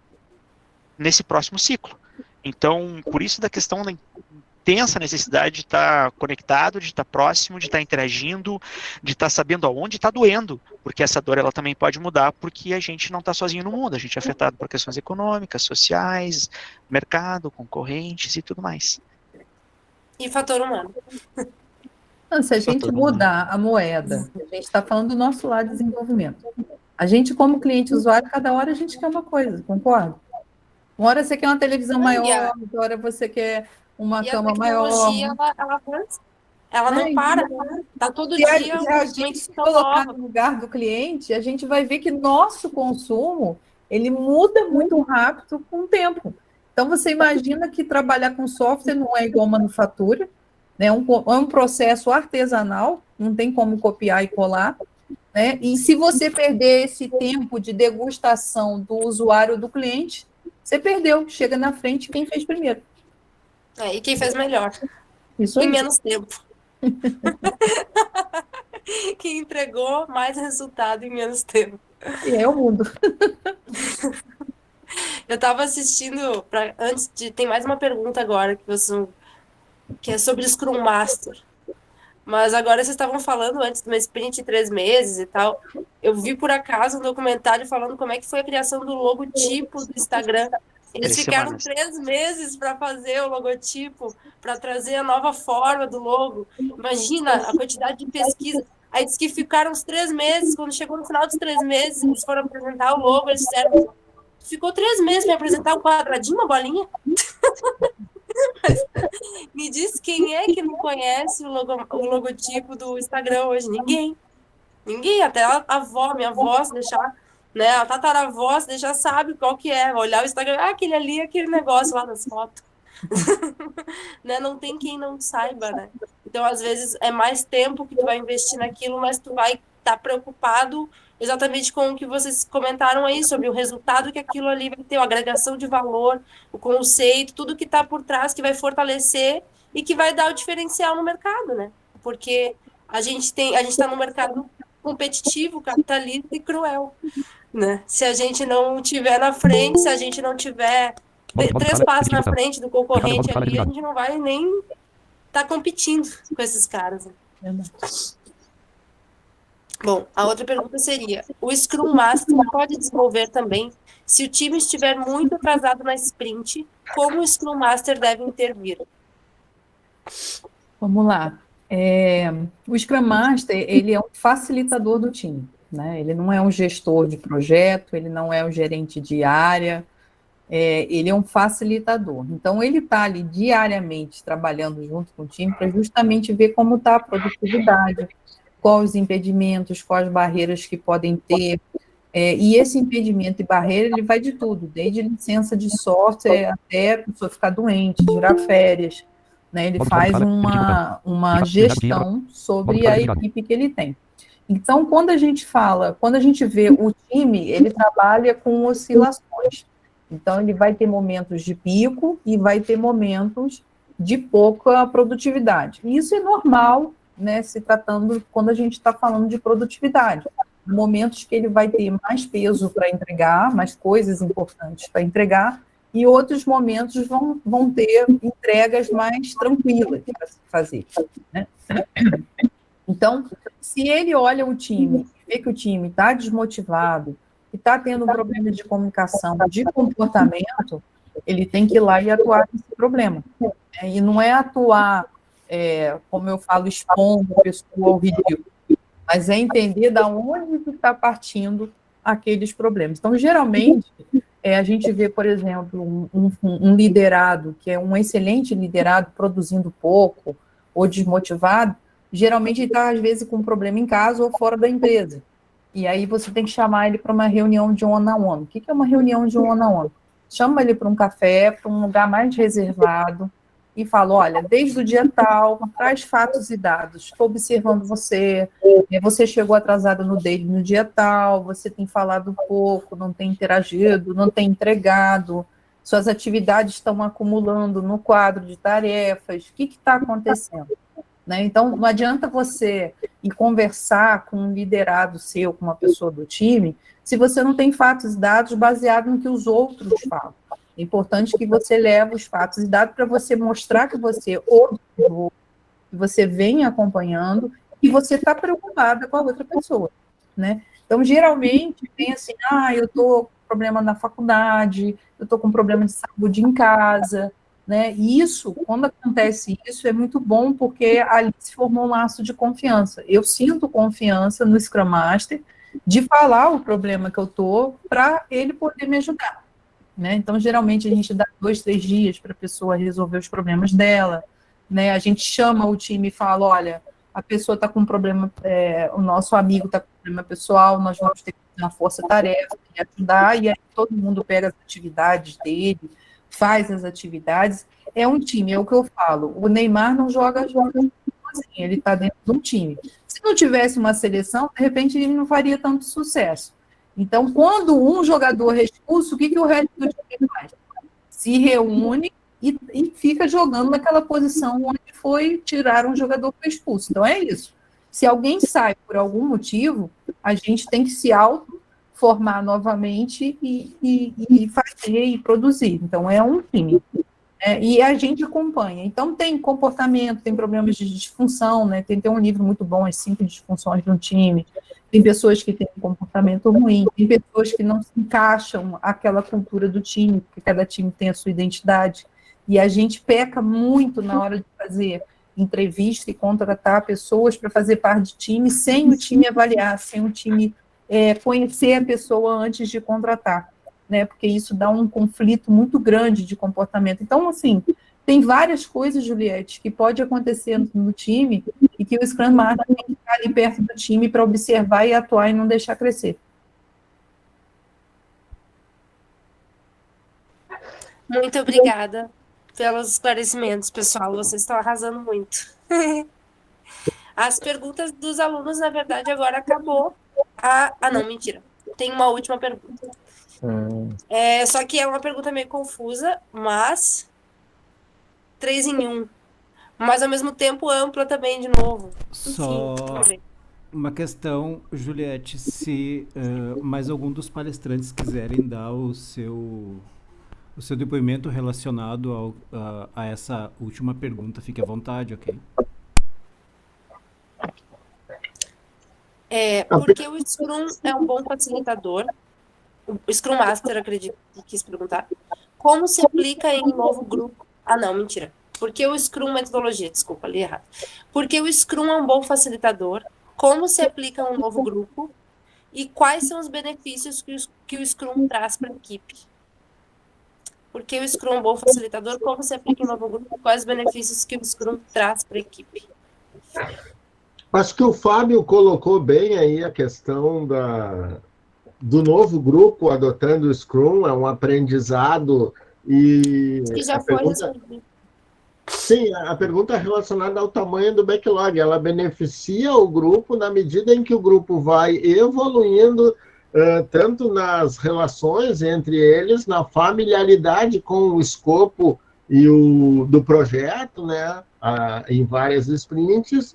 nesse próximo ciclo. Então, por isso da questão da intensa necessidade de estar conectado, de estar próximo, de estar interagindo, de estar sabendo aonde está doendo, porque essa dor ela também pode mudar, porque a gente não está sozinho no mundo, a gente é afetado por questões econômicas, sociais, mercado, concorrentes e tudo mais. E fator humano. Se a gente mudar a moeda, a gente está falando do nosso lado de desenvolvimento. A gente, como cliente usuário, cada hora a gente quer uma coisa, concorda? Uma hora você quer uma televisão maior, outra hora você quer uma cama maior. A tecnologia, ela não para, tá todo dia. Se a gente se colocar no lugar do cliente, a gente vai ver que nosso consumo, ele muda muito rápido com o tempo. Então, você imagina que trabalhar com software não é igual manufatura, né? É um processo artesanal, não tem como copiar e colar, né? E se você perder esse tempo de degustação do usuário do cliente, você perdeu, chega na frente quem fez primeiro. E quem fez melhor. Isso aí. Em menos tempo. Quem entregou mais resultado em menos tempo. E é o mundo. Eu estava assistindo, tem mais uma pergunta agora, que é sobre Scrum Master. Mas agora vocês estavam falando antes de uma sprint de 3 meses e tal. Eu vi por acaso um documentário falando como é que foi a criação do logotipo do Instagram. Eles ficaram 3 meses para fazer o logotipo, para trazer a nova forma do logo. Imagina a quantidade de pesquisa. Aí diz que ficaram uns 3 meses, quando chegou no final dos 3 meses, eles foram apresentar o logo, eles disseram, ficou 3 meses para apresentar um quadradinho, uma bolinha? Me diz quem é que não conhece o logotipo do Instagram hoje? Ninguém. Ninguém, até minha avó, se deixar, né? A tataravó, se deixar, sabe qual que é. Olhar o Instagram, aquele ali, aquele negócio lá das fotos. Né? Não tem quem não saiba, né? Então, às vezes, é mais tempo que tu vai investir naquilo, mas tu vai estar preocupado exatamente com o que vocês comentaram aí, sobre o resultado que aquilo ali vai ter, a agregação de valor, o conceito, tudo que está por trás, que vai fortalecer e que vai dar o diferencial no mercado, né? Porque a gente está num mercado competitivo, capitalista e cruel, né? Se a gente não tiver na frente, se a gente não tiver 3 passos na frente do concorrente ali, a gente não vai nem estar competindo com esses caras. Né? Bom, a outra pergunta seria, o Scrum Master pode desenvolver também se o time estiver muito atrasado na sprint, como o Scrum Master deve intervir? Vamos lá. O Scrum Master, ele é um facilitador do time, né? Ele não é um gestor de projeto, ele não é um gerente de área, ele é um facilitador. Então, ele está ali diariamente trabalhando junto com o time para justamente ver como está a produtividade, quais os impedimentos, quais barreiras que podem ter, E esse impedimento e barreira, ele vai de tudo, desde licença de software até a pessoa ficar doente, tirar férias, né? Ele faz uma gestão sobre a equipe que ele tem. Então, quando a gente vê o time, ele trabalha com oscilações. Então, ele vai ter momentos de pico e vai ter momentos de pouca produtividade. E isso é normal, né, se tratando, quando a gente está falando de produtividade. Momentos que ele vai ter mais peso para entregar, mais coisas importantes para entregar, e outros momentos vão ter entregas mais tranquilas para se fazer, né? Então, se ele olha o time e vê que o time está desmotivado, que está tendo um problema de comunicação, de comportamento, ele tem que ir lá e atuar nesse problema. E não é atuar, como eu falo, expondo a pessoa ao ridículo, mas é entender de onde está partindo aqueles problemas. Então, geralmente, a gente vê, por exemplo, um liderado, que é um excelente liderado, produzindo pouco ou desmotivado, geralmente ele está, às vezes, com um problema em casa ou fora da empresa. E aí você tem que chamar ele para uma reunião de one-on-one. O que é uma reunião de one-on-one? Chama ele para um café, para um lugar mais reservado, e fala, olha, desde o dia tal, traz fatos e dados, estou observando você, você chegou atrasado no dia tal, você tem falado pouco, não tem interagido, não tem entregado, suas atividades estão acumulando no quadro de tarefas, o que está acontecendo? Né? Então, não adianta você ir conversar com um liderado seu, com uma pessoa do time, se você não tem fatos e dados baseados no que os outros falam. É importante que você leve os fatos e dados para você mostrar que você observou, que você vem acompanhando e você está preocupada com a outra pessoa, né? Então, geralmente, tem assim, eu estou com problema na faculdade, eu estou com problema de saúde em casa, né? E isso, quando acontece isso, é muito bom, porque ali se formou um laço de confiança. Eu sinto confiança no Scrum Master de falar o problema que eu estou para ele poder me ajudar. Né? Então, geralmente, a gente dá 2, 3 dias para a pessoa resolver os problemas dela, né? A gente chama o time e fala, olha, a pessoa está com um problema, o nosso amigo está com um problema pessoal, nós vamos ter que fazer uma força-tarefa e ajudar, e aí todo mundo pega as atividades dele, faz as atividades. É um time, é o que eu falo, o Neymar não joga sozinho, ele está dentro de um time. Se não tivesse uma seleção, de repente ele não faria tanto sucesso. Então, quando um jogador é expulso, o que o resto do time faz? Se reúne e fica jogando naquela posição onde tirar um jogador que foi expulso. Então, é isso. Se alguém sai por algum motivo, a gente tem que se auto-formar novamente e fazer e produzir. Então, é um time. E a gente acompanha. Então, tem comportamento, tem problemas de disfunção, né? Tem um livro muito bom, As 5 Disfunções de um Time. Tem pessoas que têm um comportamento ruim, tem pessoas que não se encaixam àquela cultura do time, porque cada time tem a sua identidade. E a gente peca muito na hora de fazer entrevista e contratar pessoas para fazer parte de time, sem o time avaliar, sem o time conhecer a pessoa antes de contratar. Né, porque isso dá um conflito muito grande de comportamento. Então, assim, tem várias coisas, Juliette, que pode acontecer no time e que o Scrum Master tem que estar ali perto do time para observar e atuar e não deixar crescer. Muito obrigada pelos esclarecimentos, pessoal. Vocês estão arrasando muito. As perguntas dos alunos, na verdade, agora acabou. Não, mentira. Tem uma última pergunta. Só que é uma pergunta meio confusa, mas 3 em 1. Mas, ao mesmo tempo, ampla também, de novo. Só Enfim, uma questão, Juliette, se mais algum dos palestrantes quiserem dar o seu depoimento relacionado a essa última pergunta, fique à vontade, ok? Porque o Scrum é um bom facilitador. O Scrum Master, acredito, que quis perguntar. Como se aplica em um novo grupo? Não, mentira. Porque o Scrum, metodologia, desculpa, li errado. Porque o Scrum é um bom facilitador. Como se aplica em um novo grupo? E quais são os benefícios que o Scrum traz para a equipe? Porque o Scrum é um bom facilitador. Como se aplica em um novo grupo? Quais os benefícios que o Scrum traz para a equipe? Acho que o Fábio colocou bem aí a questão do novo grupo adotando o Scrum, é um aprendizado e Que já a foi pergunta, resolvido. sim, a pergunta relacionada ao tamanho do backlog, ela beneficia o grupo na medida em que o grupo vai evoluindo tanto nas relações entre eles, na familiaridade com o escopo do projeto, né, em várias sprints,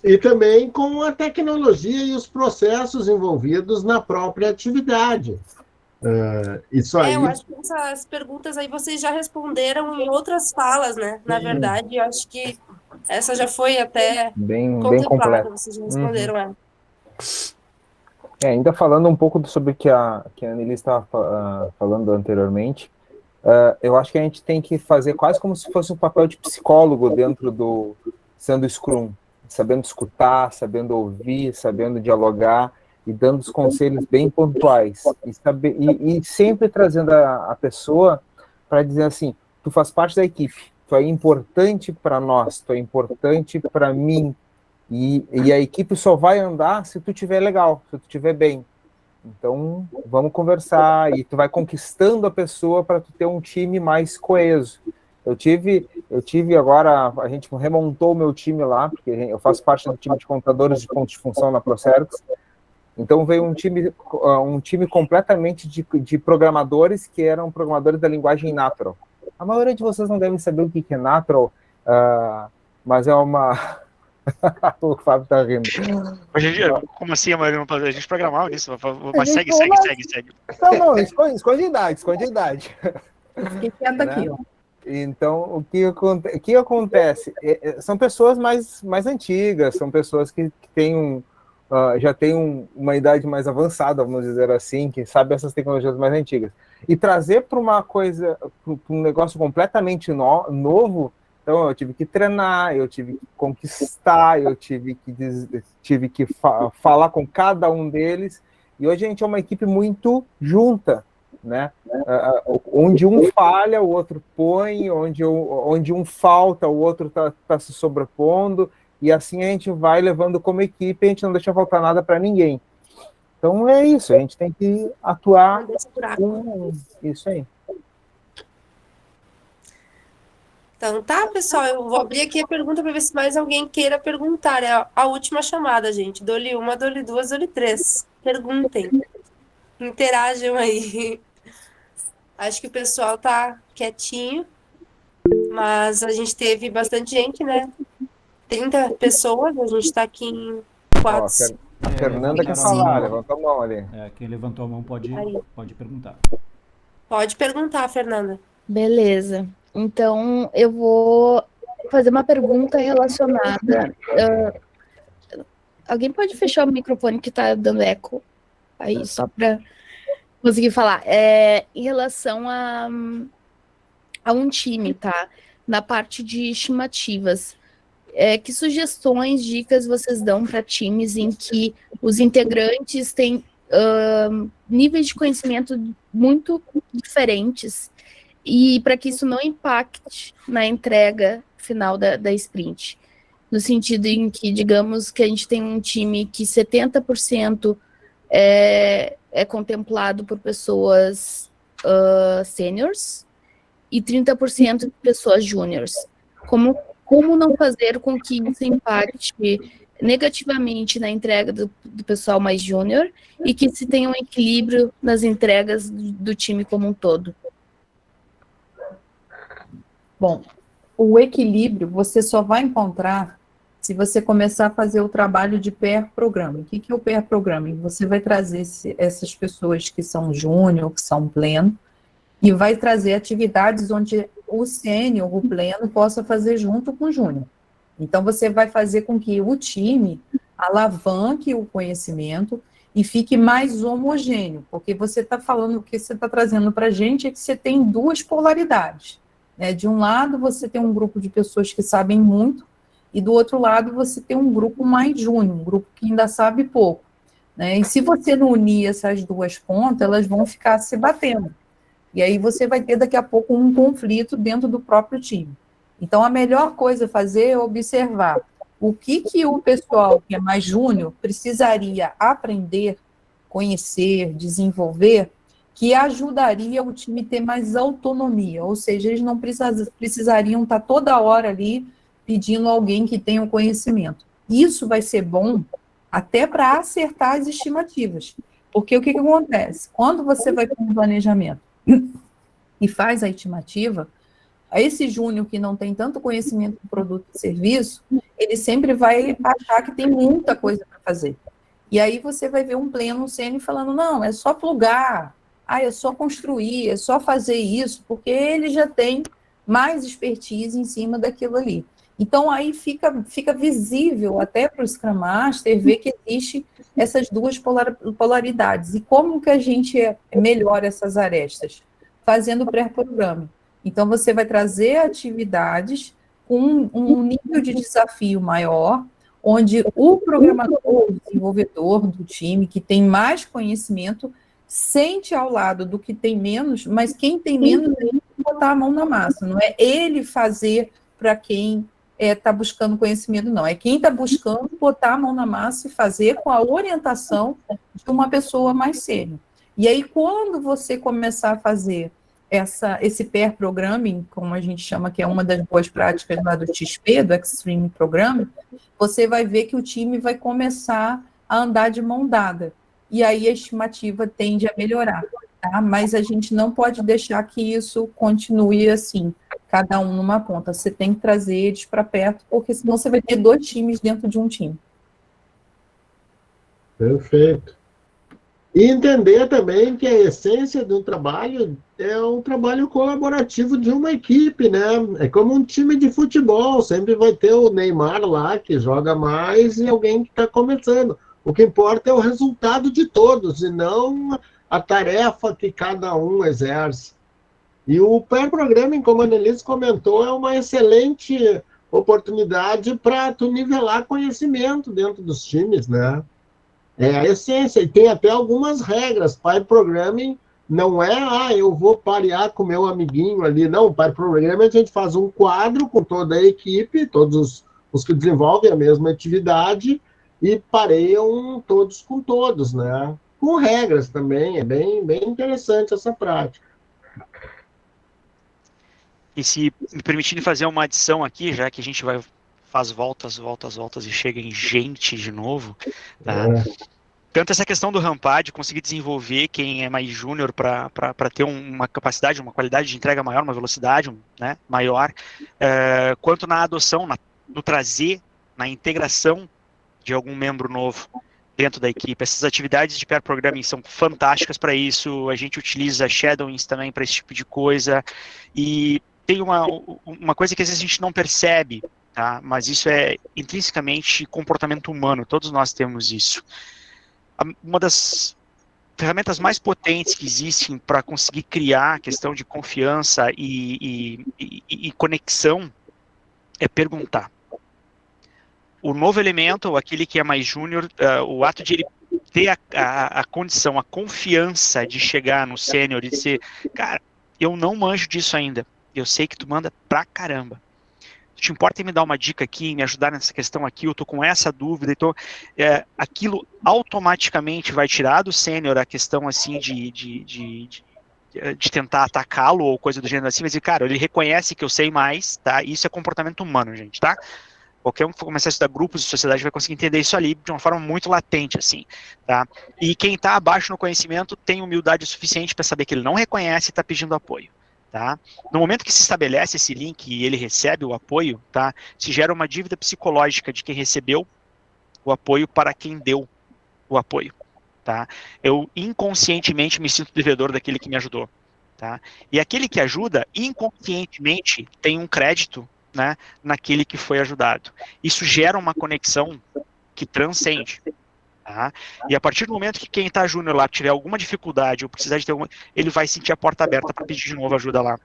e também com a tecnologia e os processos envolvidos na própria atividade. Isso aí. Eu acho que essas perguntas aí vocês já responderam em outras falas, né? Na verdade, eu acho que essa já foi até Bem contemplada, completo. vocês já responderam ela. Ainda falando um pouco sobre o que a Anneli estava falando anteriormente, eu acho que a gente tem que fazer quase como se fosse um papel de psicólogo dentro do sendo Scrum, sabendo escutar, sabendo ouvir, sabendo dialogar e dando os conselhos bem pontuais e sempre trazendo a pessoa para dizer assim, tu faz parte da equipe, tu é importante para nós, tu é importante para mim, e a equipe só vai andar se tu tiver legal, se tu tiver bem. Então, vamos conversar, e tu vai conquistando a pessoa para tu ter um time mais coeso. Eu tive agora, a gente remontou o meu time lá, porque eu faço parte do time de contadores de pontos de função na ProCerts. Então veio um time completamente de programadores que eram programadores da linguagem Natural. A maioria de vocês não devem saber o que é Natural, mas é uma... O Fábio tá rindo. Como assim a maioria não... A gente programava isso, mas segue. Não, esconde idade. Fiquei quieta aqui, ó. Então, o que acontece? São pessoas mais antigas, são pessoas que têm já têm uma idade mais avançada, vamos dizer assim, que sabem essas tecnologias mais antigas. E trazer para uma coisa, para um negócio completamente novo, então eu tive que treinar, eu tive que conquistar, eu tive que falar com cada um deles, e hoje a gente é uma equipe muito junta, né? Onde um falha, o outro põe, onde um falta, o outro tá se sobrepondo, e assim a gente vai levando como equipe, a gente não deixa faltar nada para ninguém. Então é isso, a gente tem que atuar com isso aí. Então tá, pessoal, eu vou abrir aqui a pergunta para ver se mais alguém queira perguntar. É a última chamada, gente. Dou-lhe uma, dou-lhe duas, dou-lhe três. Perguntem. Interajam aí. Acho que o pessoal tá quietinho, mas a gente teve bastante gente, né? 30 pessoas, a gente tá aqui em 4. A Fernanda quer falar, levantou a mão ali. Quem levantou a mão pode perguntar. Pode perguntar, Fernanda. Beleza. Então, eu vou fazer uma pergunta relacionada... alguém pode fechar o microfone que tá dando eco? Aí, só para conseguir falar. Em relação a um time, tá? Na parte de estimativas. Que sugestões, dicas vocês dão para times em que os integrantes têm níveis de conhecimento muito diferentes e para que isso não impacte na entrega final da sprint? No sentido em que, digamos, que a gente tem um time que 70% é contemplado por pessoas seniors e 30% de pessoas júniors. Como não fazer com que isso impacte negativamente na entrega do pessoal mais júnior e que se tenha um equilíbrio nas entregas do time como um todo? Bom, o equilíbrio você só vai encontrar se você começar a fazer o trabalho de pair programming. O que é o pair programming? Você vai trazer essas pessoas que são júnior, que são pleno, e vai trazer atividades onde o sênior, o pleno, possa fazer junto com o júnior. Então, você vai fazer com que o time alavanque o conhecimento e fique mais homogêneo, porque você está falando, o que você está trazendo para a gente é que você tem duas polaridades. Né? De um lado, você tem um grupo de pessoas que sabem muito, e do outro lado, você tem um grupo mais júnior, um grupo que ainda sabe pouco. Né? E se você não unir essas duas pontas, elas vão ficar se batendo. E aí você vai ter daqui a pouco um conflito dentro do próprio time. Então, a melhor coisa a fazer é observar o que o pessoal que é mais júnior precisaria aprender conhecer, desenvolver, que ajudaria o time a ter mais autonomia, ou seja, eles não precisariam estar toda hora ali pedindo alguém que tenha o conhecimento. Isso vai ser bom até para acertar as estimativas, porque o que acontece? Quando você vai com um planejamento e faz a estimativa, esse júnior que não tem tanto conhecimento do produto e serviço, ele sempre vai achar que tem muita coisa para fazer. E aí você vai ver um pleno sênior falando, não, é só plugar, é só construir, é só fazer isso, porque ele já tem mais expertise em cima daquilo ali. Então, aí fica visível até para o Scrum Master ver que existe essas duas polaridades. E como que a gente melhora essas arestas? Fazendo pré-programa. Então, você vai trazer atividades com um nível de desafio maior, onde o programador, o desenvolvedor do time, que tem mais conhecimento, sente ao lado do que tem menos, mas quem tem menos tem que botar a mão na massa. Não é ele fazer para quem está buscando conhecimento, não. É quem está buscando botar a mão na massa e fazer com a orientação de uma pessoa mais sênior. E aí, quando você começar a fazer esse pair programming, como a gente chama, que é uma das boas práticas lá do XP, do Extreme Programming, você vai ver que o time vai começar a andar de mão dada. E aí a estimativa tende a melhorar, tá? Mas a gente não pode deixar que isso continue assim, cada um numa ponta. Você tem que trazer eles para perto, porque senão você vai ter 2 times dentro de um time. Perfeito. E entender também que a essência de um trabalho é um trabalho colaborativo de uma equipe, né? É como um time de futebol, sempre vai ter o Neymar lá, que joga mais, e alguém que está começando. O que importa é o resultado de todos, e não a tarefa que cada um exerce. E o pair programming, como a Annelise comentou, é uma excelente oportunidade para tu nivelar conhecimento dentro dos times, né? É a essência, e tem até algumas regras. Pair programming não é, eu vou parear com meu amiguinho ali, não. Pair programming a gente faz um quadro com toda a equipe, todos os que desenvolvem a mesma atividade, e pareiam todos com todos, né? Com regras também, é bem interessante essa prática. E se me permitirem fazer uma adição aqui, já que a gente faz voltas e chega em gente de novo, tá? Tanto essa questão do rampar, de conseguir desenvolver quem é mais júnior para ter uma capacidade, uma qualidade de entrega maior, uma velocidade, né, maior, quanto na adoção, no trazer, na integração de algum membro novo dentro da equipe. Essas atividades de pair programming são fantásticas para isso, a gente utiliza shadowings também para esse tipo de coisa, e tem uma coisa que às vezes a gente não percebe, tá? Mas isso é intrinsecamente comportamento humano, todos nós temos isso. Uma das ferramentas mais potentes que existem para conseguir criar a questão de confiança e conexão é perguntar. O novo elemento, aquele que é mais júnior, o ato de ele ter a condição, a confiança de chegar no sênior e dizer, cara, eu não manjo disso ainda, eu sei que tu manda pra caramba. Te importa em me dar uma dica aqui, me ajudar nessa questão aqui, eu tô com essa dúvida, então aquilo automaticamente vai tirar do sênior a questão assim de tentar atacá-lo ou coisa do gênero assim, mas cara, ele reconhece que eu sei mais, tá? Isso é comportamento humano, gente, tá? Qualquer um que for começar a estudar grupos de sociedade vai conseguir entender isso ali de uma forma muito latente, assim, tá? E quem está abaixo no conhecimento tem humildade suficiente para saber que ele não reconhece e está pedindo apoio, tá? No momento que se estabelece esse link e ele recebe o apoio, tá? Se gera uma dívida psicológica de quem recebeu o apoio para quem deu o apoio, tá? Eu inconscientemente me sinto devedor daquele que me ajudou, tá? E aquele que ajuda, inconscientemente, tem um crédito, né, naquele que foi ajudado. Isso gera uma conexão que transcende. Tá? E a partir do momento que quem está júnior lá tiver alguma dificuldade ou precisar de ter alguma, ele vai sentir a porta aberta para pedir de novo ajuda lá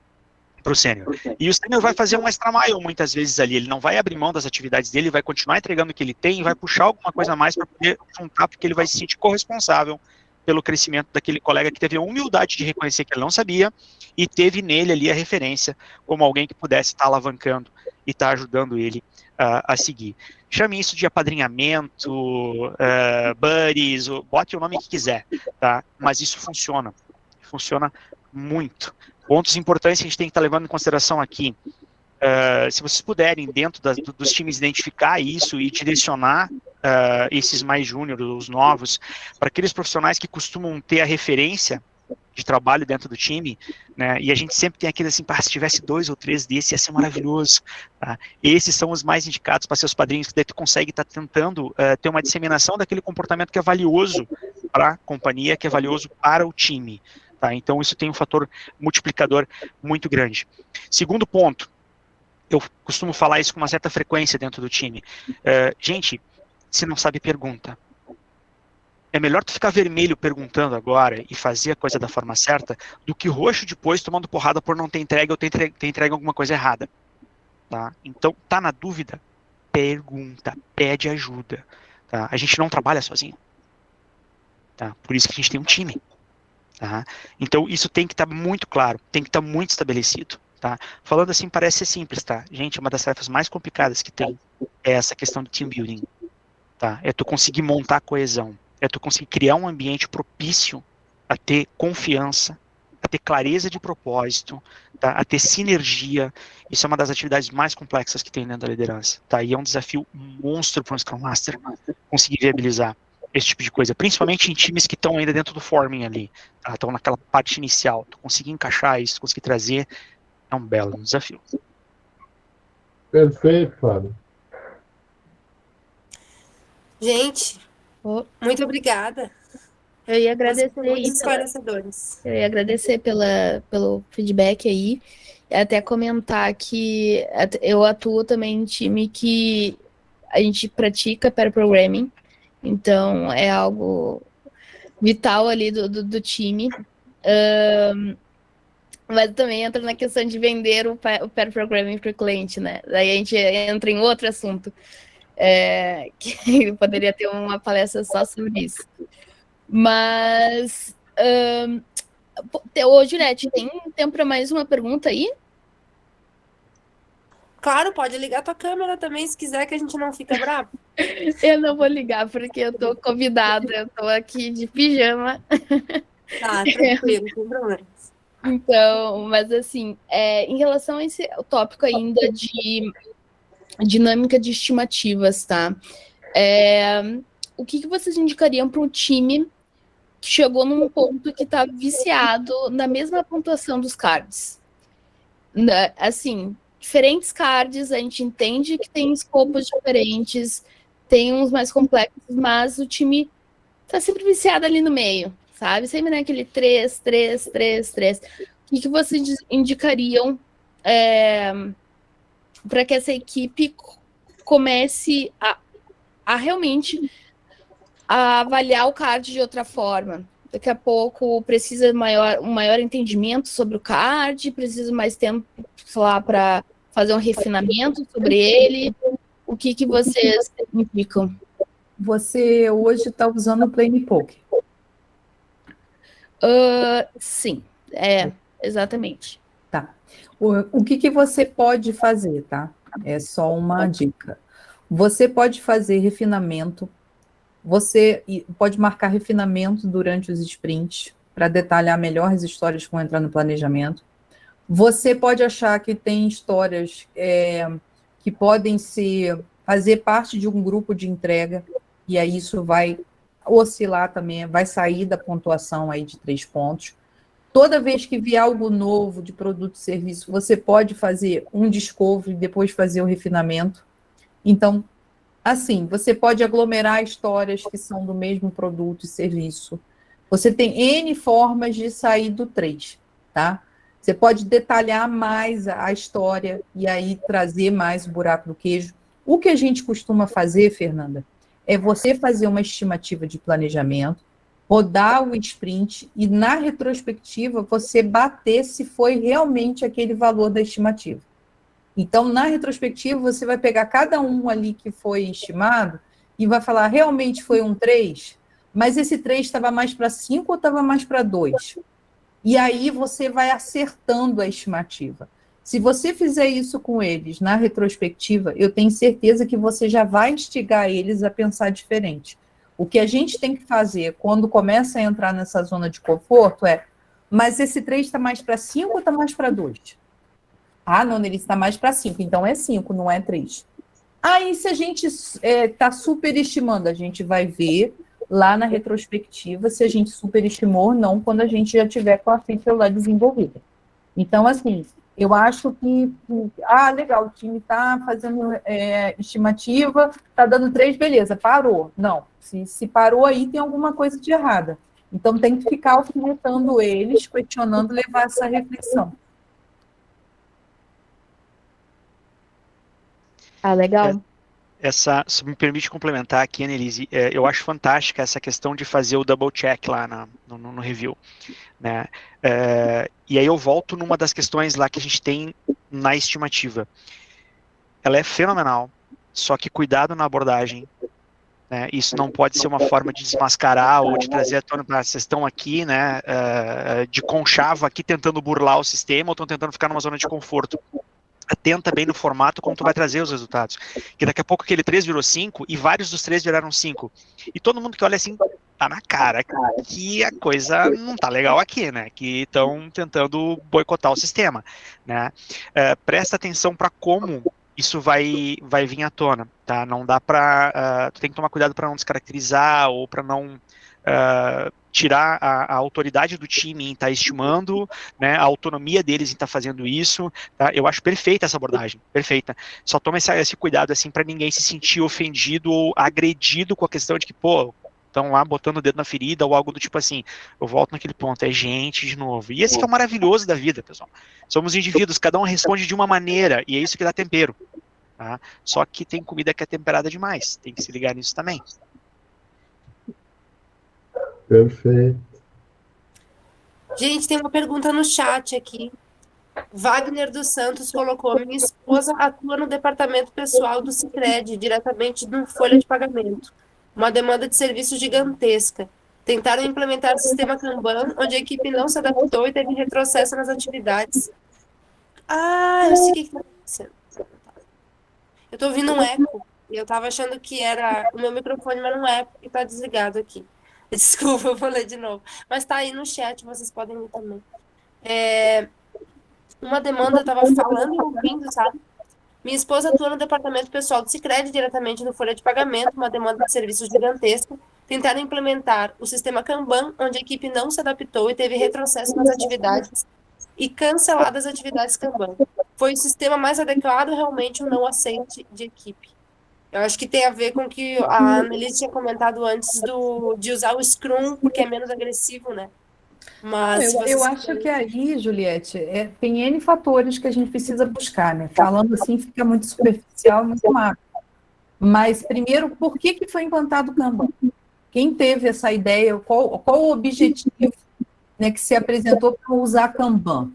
para o sênior. E o sênior vai fazer um extra mile muitas vezes ali, ele não vai abrir mão das atividades dele, vai continuar entregando o que ele tem e vai puxar alguma coisa a mais para poder juntar, porque ele vai se sentir corresponsável pelo crescimento daquele colega que teve a humildade de reconhecer que ele não sabia e teve nele ali a referência como alguém que pudesse estar alavancando e estar ajudando ele a seguir. Chame isso de apadrinhamento, buddies, bote o nome que quiser, tá? Mas isso funciona muito. Pontos importantes que a gente tem que estar levando em consideração aqui. Se vocês puderem, dentro dos times, identificar isso e direcionar esses mais júniores, os novos, para aqueles profissionais que costumam ter a referência de trabalho dentro do time, né, e a gente sempre tem aquele assim, se tivesse 2 ou 3 desses, ia ser maravilhoso, tá? Esses são os mais indicados para seus padrinhos, que daí tu consegue estar tentando ter uma disseminação daquele comportamento que é valioso para a companhia, que é valioso para o time, tá? Então isso tem um fator multiplicador muito grande. Segundo ponto, eu costumo falar isso com uma certa frequência dentro do time. Gente, se não sabe, pergunta. É melhor tu ficar vermelho perguntando agora e fazer a coisa da forma certa do que roxo depois tomando porrada por não ter entregue ou ter entregue alguma coisa errada. Tá? Então, tá na dúvida? Pergunta, pede ajuda. Tá? A gente não trabalha sozinho. Tá? Por isso que a gente tem um time. Tá? Então, isso tem que estar muito claro, tem que estar muito estabelecido. Tá? Falando assim, parece ser simples, tá? Gente, uma das tarefas mais complicadas que tem é essa questão do team building. Tá? É tu conseguir montar a coesão. É tu conseguir criar um ambiente propício a ter confiança, a ter clareza de propósito, tá? A ter sinergia. Isso é uma das atividades mais complexas que tem dentro da liderança. Tá? E é um desafio monstro para um Scrum Master conseguir viabilizar esse tipo de coisa, principalmente em times que estão ainda dentro do forming ali, tá? Estão naquela parte inicial. Tu conseguir encaixar isso, conseguir trazer, é um belo desafio. Perfeito, Fábio. Gente, muito obrigada. Eu ia agradecer Muito aí esclarecedores. Eu ia agradecer pelo feedback aí, e até comentar que eu atuo também em time que a gente pratica pair programming, então é algo vital ali do time. Mas também entra na questão de vender o pair programming para o cliente, né? Daí a gente entra em outro assunto, que poderia ter uma palestra só sobre isso. Mas, Juliette, tem tempo para mais uma pergunta aí? Claro, pode ligar tua câmera também, se quiser, que a gente não fica bravo. Eu não vou ligar, porque eu tô convidada, eu tô aqui de pijama. Tá, tranquilo, sem problema. Então, mas assim, em relação a esse tópico ainda de dinâmica de estimativas, tá? O que vocês indicariam para um time que chegou num ponto que está viciado na mesma pontuação dos cards? Assim, diferentes cards, a gente entende que tem escopos diferentes, tem uns mais complexos, mas o time está sempre viciado ali no meio, sabe? Sempre naquele 3, 3, 3, 3. O que vocês indicariam para que essa equipe comece a realmente a avaliar o card de outra forma? Daqui a pouco precisa um maior entendimento sobre o card, precisa mais tempo, sei lá, para fazer um refinamento sobre ele. O que vocês indicam? Você hoje está usando o Plane Poker. Sim, exatamente. Tá. O que você pode fazer, tá? É só uma dica. Você pode fazer refinamento, você pode marcar refinamento durante os sprints para detalhar melhor as histórias que vão entrar no planejamento. Você pode achar que tem histórias que podem fazer parte de um grupo de entrega, e aí isso vai oscilar também, vai sair da pontuação aí de 3 pontos. Toda vez que vier algo novo de produto e serviço, você pode fazer um discovery e depois fazer o refinamento. Então, assim, você pode aglomerar histórias que são do mesmo produto e serviço. Você tem N formas de sair do 3, tá? Você pode detalhar mais a história e aí trazer mais o buraco do queijo. O que a gente costuma fazer, Fernanda, é você fazer uma estimativa de planejamento, rodar o sprint e, na retrospectiva, você bater se foi realmente aquele valor da estimativa. Então, na retrospectiva, você vai pegar cada um ali que foi estimado e vai falar, realmente foi um 3? mas esse 3 estava mais para 5 ou estava mais para 2? E aí você vai acertando a estimativa. Se você fizer isso com eles na retrospectiva, eu tenho certeza que você já vai instigar eles a pensar diferente. O que a gente tem que fazer quando começa a entrar nessa zona de conforto é, mas esse 3 está mais para 5 ou está mais para 2? Ah, não, ele está mais para 5, então é 5, não é 3. Aí, se a gente está superestimando, a gente vai ver lá na retrospectiva se a gente superestimou ou não quando a gente já tiver com a feature lá desenvolvida. Então, assim, eu acho que legal, o time está fazendo estimativa, está dando 3, beleza, parou. Não, se parou aí, tem alguma coisa de errada. Então, tem que ficar alfinetando eles, questionando, levar essa reflexão. Ah, legal. Se me permite complementar aqui, Annelise, eu acho fantástica essa questão de fazer o double check lá no review, né? E aí eu volto numa das questões lá que a gente tem na estimativa. Ela é fenomenal, só que cuidado na abordagem, né? Isso não pode ser uma forma de desmascarar ou de trazer à tona, vocês estão aqui, né, de conchavo aqui tentando burlar o sistema ou estão tentando ficar numa zona de conforto. Atenta bem no formato como tu vai trazer os resultados. Que daqui a pouco aquele 3 virou 5 e vários dos 3 viraram 5. E todo mundo que olha assim, tá na cara que a coisa não tá legal aqui, né? Que estão tentando boicotar o sistema, né? Presta atenção para como isso vai vir à tona, tá? Não dá para... tu tem que tomar cuidado para não descaracterizar ou para não... tirar a autoridade do time em estar estimando, né, a autonomia deles em estar fazendo isso, tá? Eu acho perfeita essa abordagem, perfeita. Só toma esse cuidado, assim, para ninguém se sentir ofendido ou agredido com a questão de que, pô, estão lá botando o dedo na ferida ou algo do tipo assim. Eu volto naquele ponto, é gente de novo. E esse que é o maravilhoso da vida, pessoal. Somos indivíduos, cada um responde de uma maneira, e é isso que dá tempero, tá? Só que tem comida que é temperada demais, tem que se ligar nisso também. Perfeito. Gente, tem uma pergunta no chat aqui. Wagner dos Santos colocou: minha esposa atua no departamento pessoal do Sicredi, diretamente no folha de pagamento. Uma demanda de serviço gigantesca. Tentaram implementar o sistema Kanban, onde a equipe não se adaptou e teve retrocesso nas atividades. Ah, eu sei o que está acontecendo. Eu estou ouvindo um eco. E eu estava achando que era o meu microfone, mas não é, porque está desligado aqui. Desculpa, eu vou ler de novo. Mas tá aí no chat, vocês podem ler também. Uma demanda, eu tava falando e ouvindo, sabe? Minha esposa atua no departamento pessoal do Sicredi, diretamente no folha de pagamento, uma demanda de serviços gigantesca. Tentaram implementar o sistema Kanban, onde a equipe não se adaptou e teve retrocesso nas atividades e canceladas as atividades Kanban. Foi o sistema mais adequado, realmente, o não aceite de equipe. Eu acho que tem a ver com o que a Annelise tinha comentado antes de usar o Scrum, porque é menos agressivo, né? Mas eu acho que aí, Juliette, tem N fatores que a gente precisa buscar, né? Falando assim fica muito superficial, muito macro. Mas, primeiro, por que foi implantado o Kanban? Quem teve essa ideia, qual o objetivo, né, que se apresentou para usar Kanban?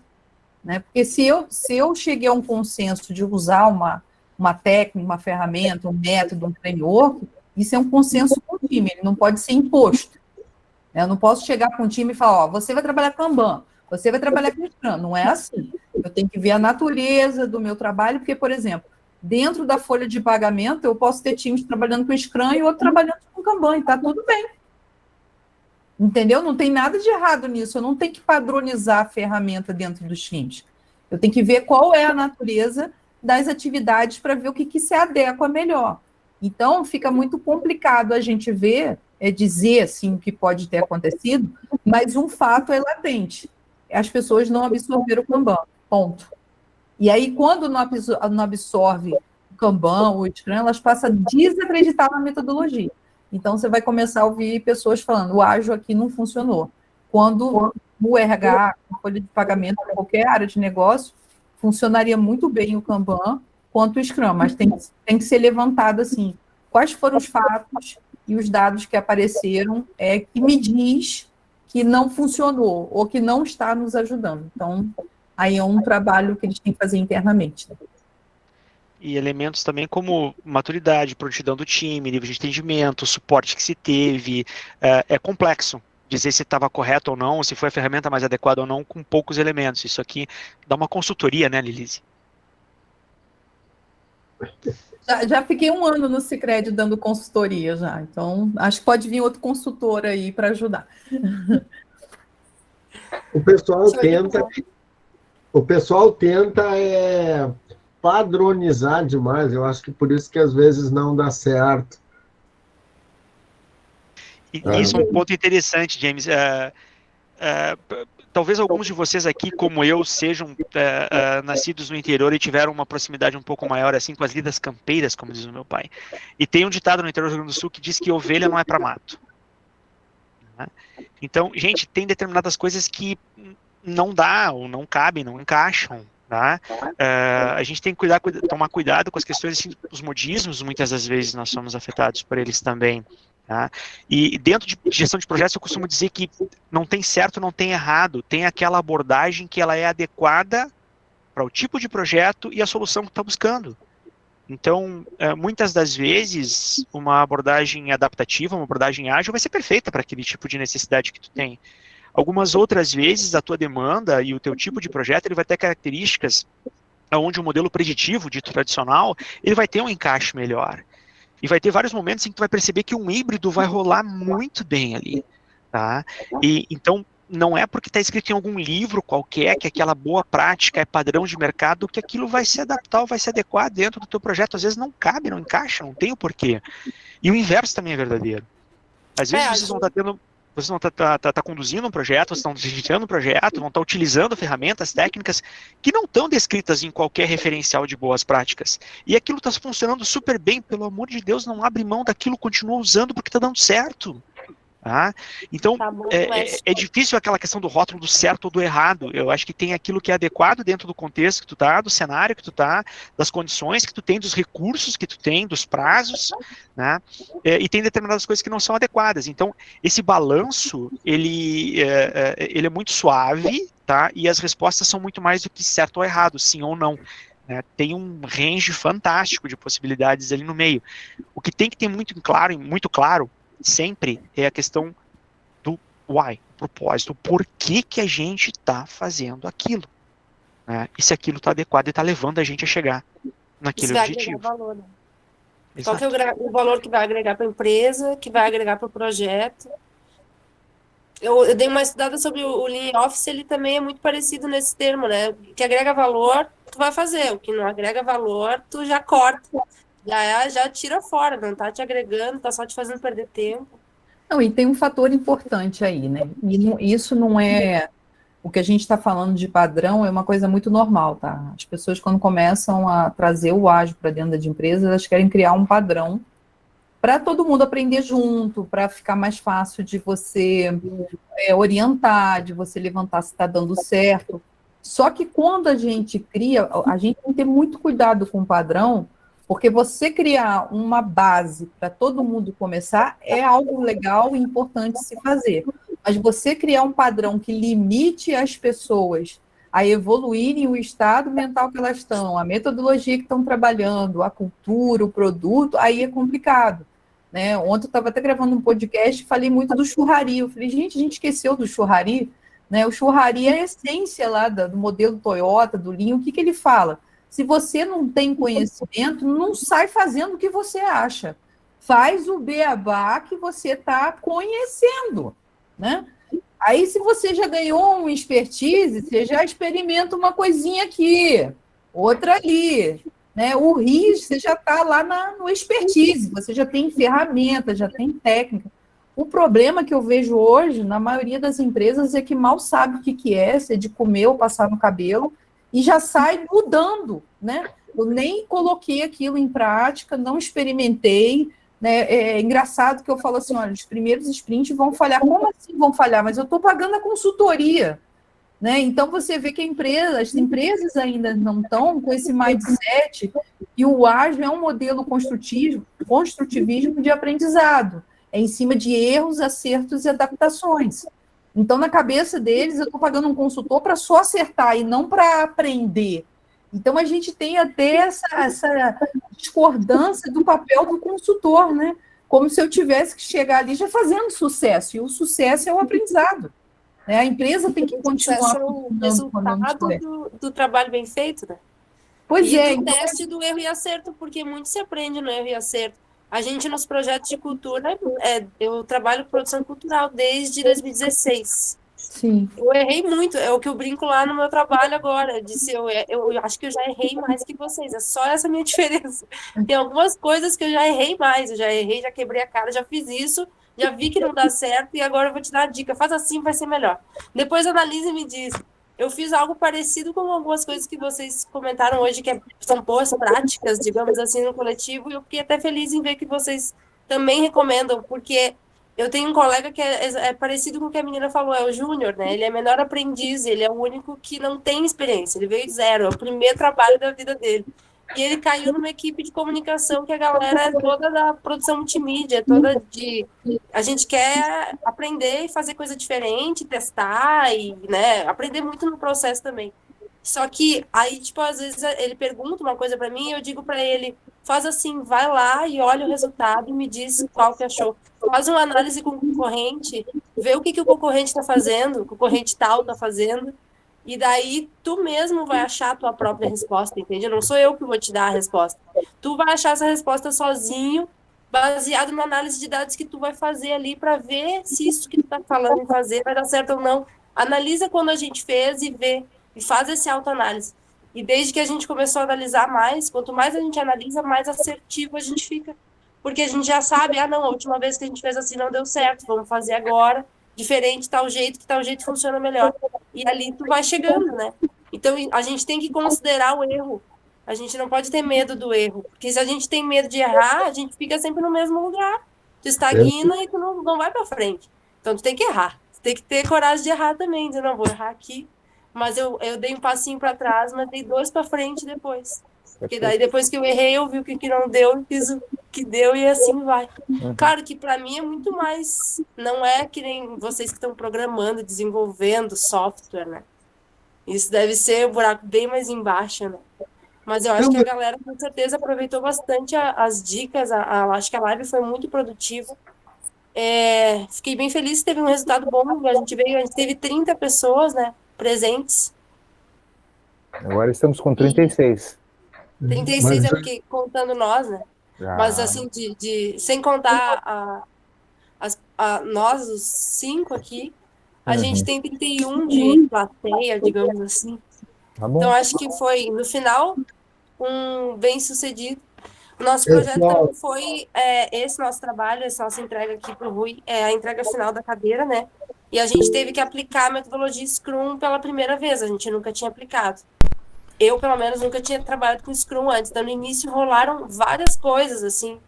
Né? Porque se eu cheguei a um consenso de usar uma técnica, uma ferramenta, um método, um framework, isso é um consenso com o time, ele não pode ser imposto. Eu não posso chegar com o time e falar, ó, você vai trabalhar com Kanban, você vai trabalhar com Scrum. Não é assim. Eu tenho que ver a natureza do meu trabalho, porque, por exemplo, dentro da folha de pagamento, eu posso ter times trabalhando com Scrum e outro trabalhando com Kanban, e tá tudo bem. Entendeu? Não tem nada de errado nisso, eu não tenho que padronizar a ferramenta dentro dos times. Eu tenho que ver qual é a natureza das atividades para ver o que se adequa melhor. Então, fica muito complicado a gente ver, dizer assim, o que pode ter acontecido, mas um fato é latente. As pessoas não absorveram o Kanban, ponto. E aí, quando não absorve o Kanban ou o Scrum, elas passam a desacreditar na metodologia. Então, você vai começar a ouvir pessoas falando, o ágil aqui não funcionou. Quando o RH, a folha de pagamento, qualquer área de negócio, funcionaria muito bem o Kanban quanto o Scrum, mas tem que ser levantado assim, quais foram os fatos e os dados que apareceram que me diz que não funcionou ou que não está nos ajudando. Então, aí é um trabalho que eles têm que fazer internamente. E elementos também como maturidade, prontidão do time, nível de entendimento, suporte que se teve, é complexo dizer se estava correto ou não, se foi a ferramenta mais adequada ou não, com poucos elementos. Isso aqui dá uma consultoria, né, Lilise? Já fiquei 1 ano no Sicredi dando consultoria já, então acho que pode vir outro consultor aí para ajudar. O pessoal tenta padronizar demais. Eu acho que por isso que às vezes não dá certo. E isso é um ponto interessante, James. Talvez alguns de vocês aqui, como eu, sejam nascidos no interior e tiveram uma proximidade um pouco maior assim com as lidas campeiras, como diz o meu pai. E tem um ditado no interior do Rio Grande do Sul que diz que ovelha não é para mato. Então, gente, tem determinadas coisas que não dá, ou não cabem, não encaixam. Tá? A gente tem que tomar cuidado com as questões, assim, os modismos, muitas das vezes nós somos afetados por eles também. Tá? E dentro de gestão de projetos eu costumo dizer que não tem certo, não tem errado, tem aquela abordagem que ela é adequada para o tipo de projeto e a solução que está buscando. Então, muitas das vezes, uma abordagem adaptativa, uma abordagem ágil vai ser perfeita para aquele tipo de necessidade que tu tem. Algumas outras vezes, a tua demanda e o teu tipo de projeto, ele vai ter características onde o modelo preditivo, dito tradicional, ele vai ter um encaixe melhor. E vai ter vários momentos em que tu vai perceber que um híbrido vai rolar muito bem ali. Tá? E, então, não é porque está escrito em algum livro qualquer que aquela boa prática é padrão de mercado que aquilo vai se adaptar ou vai se adequar dentro do teu projeto. Às vezes não cabe, não encaixa, não tem o porquê. E o inverso também é verdadeiro. Às vezes vocês vão estar tendo... Vocês vão estar conduzindo um projeto, vocês estão gerenciando um projeto, vão estar utilizando ferramentas técnicas que não estão descritas em qualquer referencial de boas práticas. E aquilo está funcionando super bem, pelo amor de Deus, não abre mão daquilo, continua usando porque está dando certo. Tá? Então, Tá bom, é difícil aquela questão do rótulo do certo ou do errado. Eu acho que tem aquilo que é adequado dentro do contexto que tu tá, do cenário que tu tá, das condições que tu tem, dos recursos que tu tem, dos prazos, né? E tem determinadas coisas que não são adequadas. Então, esse balanço, ele é muito suave, tá? E as respostas são muito mais do que certo ou errado, sim ou não. Né? Tem um range fantástico de possibilidades ali no meio. O que tem que ter muito claro, sempre é a questão do why, propósito, por que a gente está fazendo aquilo, né? E se aquilo está adequado e está levando a gente a chegar naquele Isso vai objetivo. agregar valor, né? Exato. Qual que é o valor que vai agregar para a empresa, que vai agregar para o projeto? Eu dei uma estudada sobre o Lean Office, ele também é muito parecido nesse termo, né? O que agrega valor, tu vai fazer. O que não agrega valor, tu já corta. Já tira fora, não tá te agregando, tá só te fazendo perder tempo. Não, e tem um fator importante aí, né? E isso não é... O que a gente está falando de padrão é uma coisa muito normal, tá? As pessoas, quando começam a trazer o ágil para dentro de empresas, elas querem criar um padrão para todo mundo aprender junto, para ficar mais fácil de você orientar, de você levantar se está dando certo. Só que quando a gente cria, a gente tem que ter muito cuidado com o padrão, porque você criar uma base para todo mundo começar é algo legal e importante se fazer. Mas você criar um padrão que limite as pessoas a evoluírem o estado mental que elas estão, a metodologia que estão trabalhando, a cultura, o produto, aí é complicado. Né? Ontem eu estava até gravando um podcast e falei muito do churrari. Eu falei, gente, a gente esqueceu do churrari. Né? O churrari é a essência lá do modelo Toyota, do Lean. O que ele fala? Se você não tem conhecimento, não sai fazendo o que você acha. Faz o beabá que você está conhecendo, né? Aí, se você já ganhou um expertise, você já experimenta uma coisinha aqui, outra ali, né? O RIS, você já está lá no expertise, você já tem ferramenta, já tem técnica. O problema que eu vejo hoje, na maioria das empresas, é que mal sabe o que é, se é de comer ou passar no cabelo, e já sai mudando, né? Eu nem coloquei aquilo em prática, não experimentei, né? É engraçado que eu falo assim, olha, os primeiros sprints vão falhar. Como assim vão falhar? Mas eu estou pagando a consultoria, né? Então você vê que as empresas ainda não estão com esse mindset, e o ágil é um modelo construtivismo de aprendizado, é em cima de erros, acertos e adaptações. Então, na cabeça deles, eu estou pagando um consultor para só acertar e não para aprender. Então, a gente tem até essa discordância do papel do consultor, né? Como se eu tivesse que chegar ali já fazendo sucesso, e o sucesso é o aprendizado. Né? A empresa tem que continuar Sucesso é o resultado do trabalho bem feito, né? Pois e é. do teste do erro e acerto, porque muito se aprende no erro e acerto. A gente, nos projetos de cultura, eu trabalho com produção cultural desde 2016. Sim. Eu errei muito, é o que eu brinco lá no meu trabalho agora. Eu disse, eu acho que eu já errei mais que vocês, é só essa minha diferença. Tem algumas coisas que eu já errei mais, eu já errei, já quebrei a cara, já fiz isso, já vi que não dá certo, e agora eu vou te dar a dica, faz assim, vai ser melhor. Depois analise e me diz. Eu fiz algo parecido com algumas coisas que vocês comentaram hoje, que são boas práticas, digamos assim, no coletivo, e eu fiquei até feliz em ver que vocês também recomendam, porque eu tenho um colega que é parecido com o que a menina falou, é o Júnior, né? Ele é menor aprendiz, ele é o único que não tem experiência, ele veio zero, é o primeiro trabalho da vida dele. E ele caiu numa equipe de comunicação que a galera é toda da produção multimídia, toda de... A gente quer aprender e fazer coisa diferente, testar e, né, aprender muito no processo também. Só que aí, tipo, às vezes ele pergunta uma coisa para mim e eu digo para ele, faz assim, vai lá e olha o resultado e me diz qual que achou. Faz uma análise com o concorrente, vê o que o concorrente está fazendo, o concorrente tal está fazendo, e daí tu mesmo vai achar a tua própria resposta, entende? Não sou eu que vou te dar a resposta. Tu vai achar essa resposta sozinho, baseado na análise de dados que tu vai fazer ali para ver se isso que tu tá falando em fazer vai dar certo ou não. Analisa quando a gente fez e vê, e faz esse autoanálise. E desde que a gente começou a analisar mais, quanto mais a gente analisa, mais assertivo a gente fica. Porque a gente já sabe, não, a última vez que a gente fez assim não deu certo, vamos fazer agora, diferente, tal jeito, que tal jeito funciona melhor. E ali tu vai chegando, né? Então, a gente tem que considerar o erro. A gente não pode ter medo do erro. Porque se a gente tem medo de errar, a gente fica sempre no mesmo lugar. Tu estagna e tu não vai para frente. Então, tu tem que errar. Tu tem que ter coragem de errar também. Dizer, não, vou errar aqui. Mas eu dei um passinho para trás, mas dei 2 para frente depois. Porque daí, depois que eu errei, eu vi o que não deu, fiz o que deu e assim vai. Claro que para mim é muito mais... Não é que nem vocês que estão programando, desenvolvendo software, né? Isso deve ser um buraco bem mais embaixo, né? Mas eu acho que a galera, com certeza, aproveitou bastante as dicas. Acho que a live foi muito produtiva. Fiquei bem feliz que teve um resultado bom. A gente teve 30 pessoas, né, presentes. Agora estamos com 36. 36 é porque contando nós, né? Mas assim, sem contar nós, os 5 aqui, a gente tem 31 de plateia, digamos assim. Tá bom. Então, acho que foi, no final, bem-sucedido. O nosso projeto também foi esse nosso trabalho, essa nossa entrega aqui para o Rui, a entrega final da cadeira, né? E a gente teve que aplicar a metodologia Scrum pela primeira vez, a gente nunca tinha aplicado. Eu, pelo menos, nunca tinha trabalhado com Scrum antes. Então, no início, rolaram várias coisas, assim.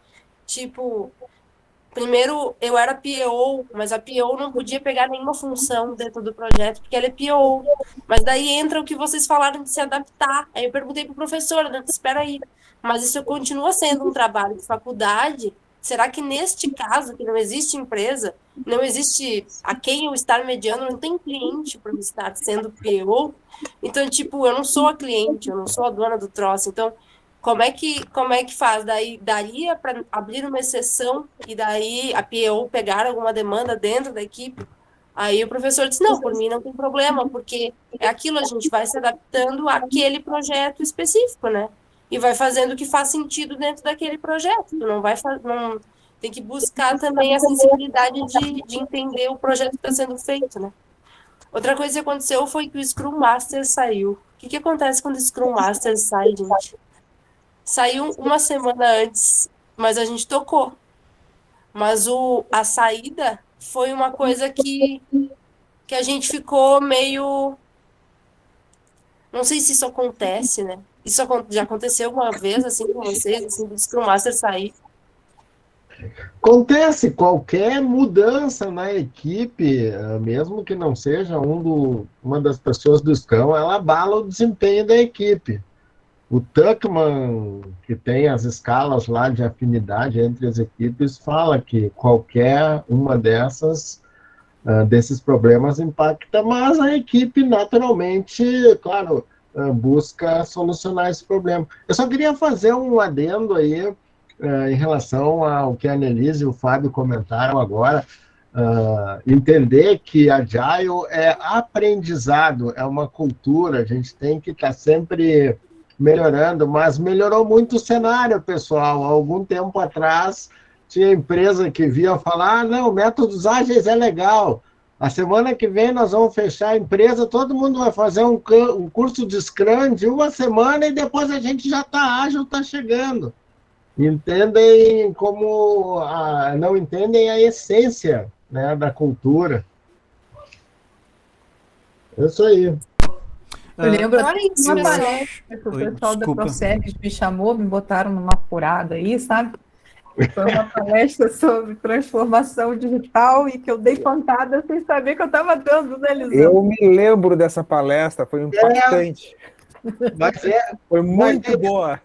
Tipo, primeiro, eu era PO, mas a PO não podia pegar nenhuma função dentro do projeto, porque ela é PO. Mas daí entra o que vocês falaram de se adaptar. Aí eu perguntei pro professor, né, espera aí, mas isso continua sendo um trabalho de faculdade? Será que neste caso, que não existe empresa, não existe a quem eu estar mediando, não tem cliente para eu estar sendo PO? Então, tipo, eu não sou a cliente, eu não sou a dona do troço. Então, como é que faz? Daí daria para abrir uma exceção e daí a PO pegar alguma demanda dentro da equipe? Aí o professor disse, não, por mim não tem problema, porque é aquilo, a gente vai se adaptando àquele projeto específico, né? E vai fazendo o que faz sentido dentro daquele projeto. Não vai tem que buscar também a sensibilidade de entender o projeto que está sendo feito, né? Outra coisa que aconteceu foi que o Scrum Master saiu. O que acontece quando o Scrum Master sai, gente? Saiu uma semana antes, mas a gente tocou. Mas a saída foi uma coisa que a gente ficou meio... Não sei se isso acontece, né? Isso já aconteceu uma vez, assim, com vocês, assim, do Scrum Master sair? Acontece qualquer mudança na equipe, mesmo que não seja uma das pessoas do Scrum, ela abala o desempenho da equipe. O Tuckman, que tem as escalas lá de afinidade entre as equipes, fala que qualquer uma desses problemas impacta, mas a equipe naturalmente, claro, busca solucionar esse problema. Eu só queria fazer um adendo aí em relação ao que a Annelise e o Fábio comentaram agora, entender que Agile é aprendizado, é uma cultura, a gente tem que estar sempre melhorando, mas melhorou muito o cenário, pessoal. Há algum tempo atrás, tinha empresa que via falar, não, métodos ágeis é legal, a semana que vem nós vamos fechar a empresa, todo mundo vai fazer um curso de Scrum de uma semana e depois a gente já está ágil, está chegando. Entendem como... não entendem a essência, né, da cultura. É isso aí. Eu lembro Olha isso, uma pessoal. palestra que o Oi, pessoal da desculpa. Procergs me chamou, me botaram numa furada aí, sabe? Foi uma palestra sobre transformação digital e que eu dei pontada sem saber que eu estava dando, né, Lisandro? Eu me lembro dessa palestra, foi impactante. Mas Foi muito boa.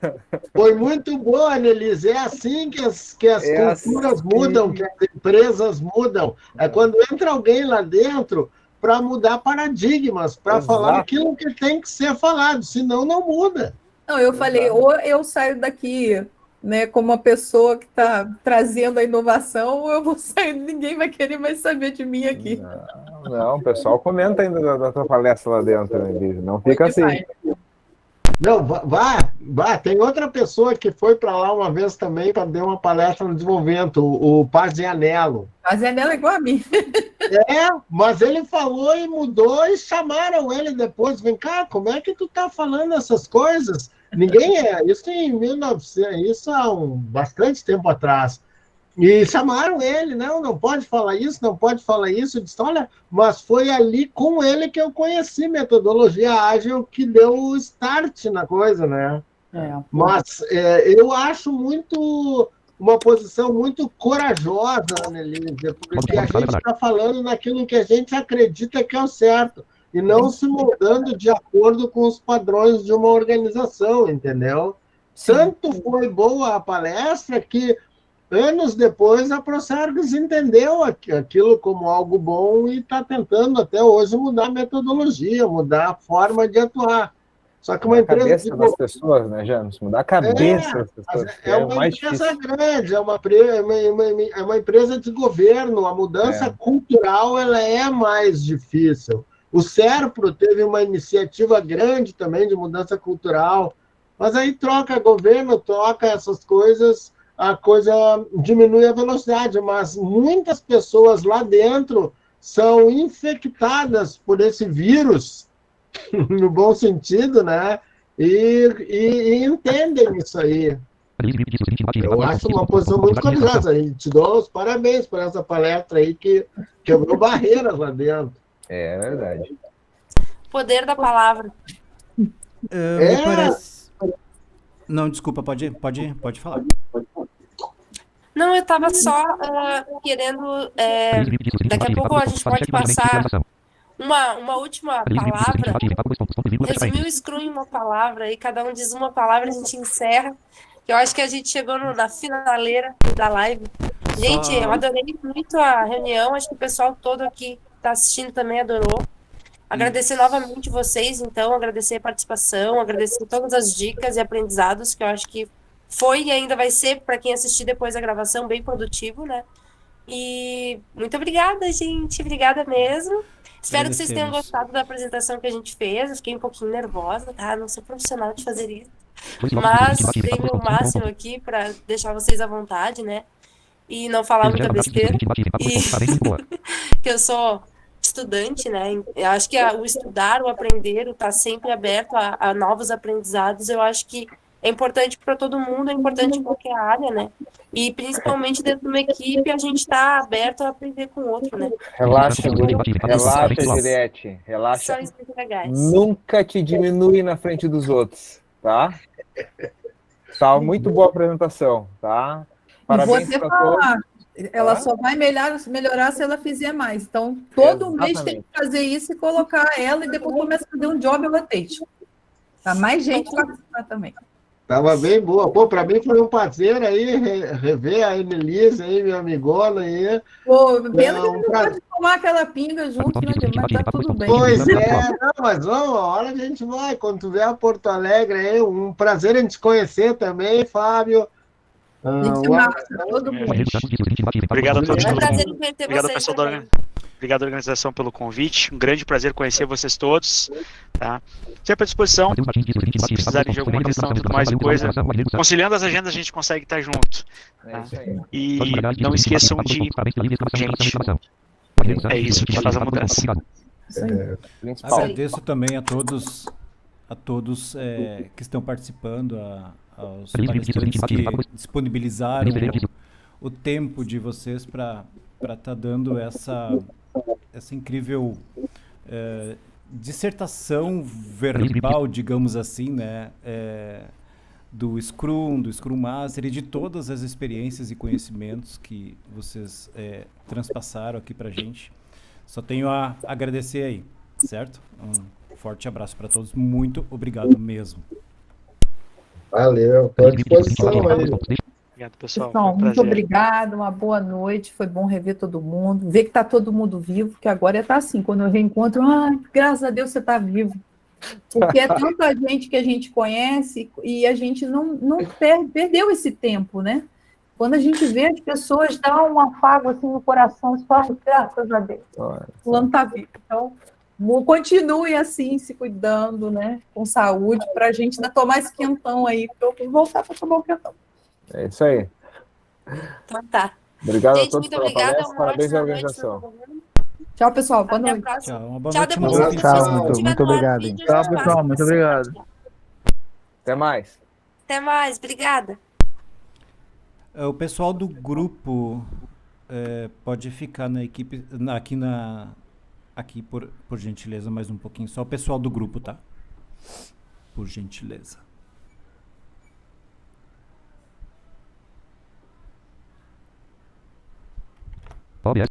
foi muito boa, Annelise. É assim que as É culturas assim. mudam, que as empresas mudam. É quando entra alguém lá dentro para mudar paradigmas, para Exato. falar aquilo que tem que ser falado, senão não muda. Não, eu falei, ou eu saio daqui, né, como uma pessoa que está trazendo a inovação, ou eu vou sair, ninguém vai querer mais saber de mim aqui. Não, o pessoal comenta ainda da tua palestra lá dentro, né, Elise? Não fica assim. Demais. Não, vá. Tem outra pessoa que foi para lá uma vez também para dar uma palestra no desenvolvimento, o Pazianello. Mas é nela igual a mim. Mas ele falou e mudou e chamaram ele depois. Vem cá, como é que tu tá falando essas coisas? Ninguém isso em 1900, isso há bastante tempo atrás. E chamaram ele, não pode falar isso, não pode falar isso. Eu disse, olha, mas foi ali com ele que eu conheci metodologia ágil que deu o start na coisa, né? Mas eu acho uma posição muito corajosa, Annelise, porque a gente está falando naquilo que a gente acredita que é o certo, e não se moldando de acordo com os padrões de uma organização, entendeu? Tanto foi boa a palestra que anos depois, a Procergs entendeu aquilo como algo bom e está tentando até hoje mudar a metodologia, mudar a forma de atuar. Só que uma Mudar a empresa cabeça das pessoas, né, James? Mudar a cabeça das pessoas. é uma mais empresa difícil. grande, é uma empresa de governo. A mudança cultural ela é mais difícil. O Serpro teve uma iniciativa grande também de mudança cultural, mas aí troca governo, troca essas coisas, a coisa diminui a velocidade, mas muitas pessoas lá dentro são infectadas por esse vírus, no bom sentido, né? E entendem isso aí. Eu acho uma posição muito corajosa. E te dou os parabéns por essa palestra aí que quebrou barreiras lá dentro. É verdade. Poder da palavra. Me parece... Não, desculpa, pode falar. Não, eu estava só querendo... daqui a pouco a gente pode passar uma última palavra. Resumir o Scrum em uma palavra, e cada um diz uma palavra e a gente encerra. Eu acho que a gente chegou na finaleira da live. Gente, eu adorei muito a reunião. Acho que o pessoal todo aqui que está assistindo também adorou. Agradecer novamente vocês, então, agradecer a participação, agradecer todas as dicas e aprendizados, que eu acho que foi e ainda vai ser, para quem assistir depois da gravação, bem produtivo, né? E muito obrigada, gente. Obrigada mesmo. Espero que vocês tenham gostado da apresentação que a gente fez. Eu fiquei um pouquinho nervosa, tá? Não sou profissional de fazer isso. Mas dei meu máximo aqui para deixar vocês à vontade, né? E não falar muita besteira. Que eu sou estudante, né? Eu acho que o estudar, o aprender, o estar sempre aberto a novos aprendizados, eu acho que é importante para todo mundo, é importante em qualquer área, né? E principalmente dentro de uma equipe, a gente está aberto a aprender com o outro, né? Relaxa, Juliette. Relaxa. São legais. Nunca te diminui na frente dos outros, tá? Tá muito boa a apresentação, tá? Parabéns Vou até para todos. falar. Ela só vai melhorar se ela fizer mais. Então, todo mês tem que fazer isso e colocar ela, e depois começa a fazer um job rotate. Para mais gente participar também. Tava bem boa. Pô, para mim foi um prazer aí rever a Emilise aí, minha amigona aí. Pô, pena que a Não, gente não pode tomar aquela pinga junto, né, mas tá tudo bem. Pois é, não, mas vamos, a hora a gente vai, quando tu vier a Porto Alegre aí, um prazer em te conhecer também, Fábio. A gente marca, todo mundo. Obrigado a todos. É um todo prazer mundo. em conhecer Obrigado, vocês pessoal também. Obrigado à organização pelo convite. Um grande prazer conhecer vocês todos. Tá? Sempre à disposição. Se precisarem de alguma questão, tudo mais e coisa. Conciliando as agendas, a gente consegue estar junto. É isso aí. E não esqueçam de. Gente, é isso que faz a mudança. Isso aí. Principal. Agradeço também a todos que estão participando, aos palestrantes que disponibilizaram o tempo de vocês para estar dando essa incrível dissertação verbal, digamos assim, né, do Scrum Master e de todas as experiências e conhecimentos que vocês transpassaram aqui para a gente. Só tenho a agradecer aí, certo? Um forte abraço para todos, muito obrigado mesmo. Valeu, estou à disposição aí. Obrigado, pessoal. Pessoal, Foi um muito prazer. obrigada, uma boa noite, foi bom rever todo mundo, ver que está todo mundo vivo, que agora está assim, quando eu reencontro, graças a Deus você está vivo, porque é tanta gente que a gente conhece e a gente não perdeu esse tempo, né? Quando a gente vê as pessoas, dá um afago assim no coração, você fala, graças a Deus, o fulano está vivo. Então, continue assim, se cuidando, né? Com saúde, para a gente ainda tomar esse quentão aí, para eu voltar para tomar o quentão. É isso aí. Então tá. Obrigado a Gente, todos muito pela obrigada. palestra, Uma parabéns à ótima noite organização. pra todo mundo. Tchau, pessoal. Boa Até a noite. próxima. Tchau, uma boa Tchau, noite. depois um bom se fim de vocês semana. não tiver muito no ar obrigado, vídeo, hein? já Tchau, passa pessoal, muito pra obrigado. cima. Até mais. Até mais, obrigada. O pessoal do grupo pode ficar na equipe, aqui por gentileza, mais um pouquinho. Só o pessoal do grupo, tá? Por gentileza. OBS.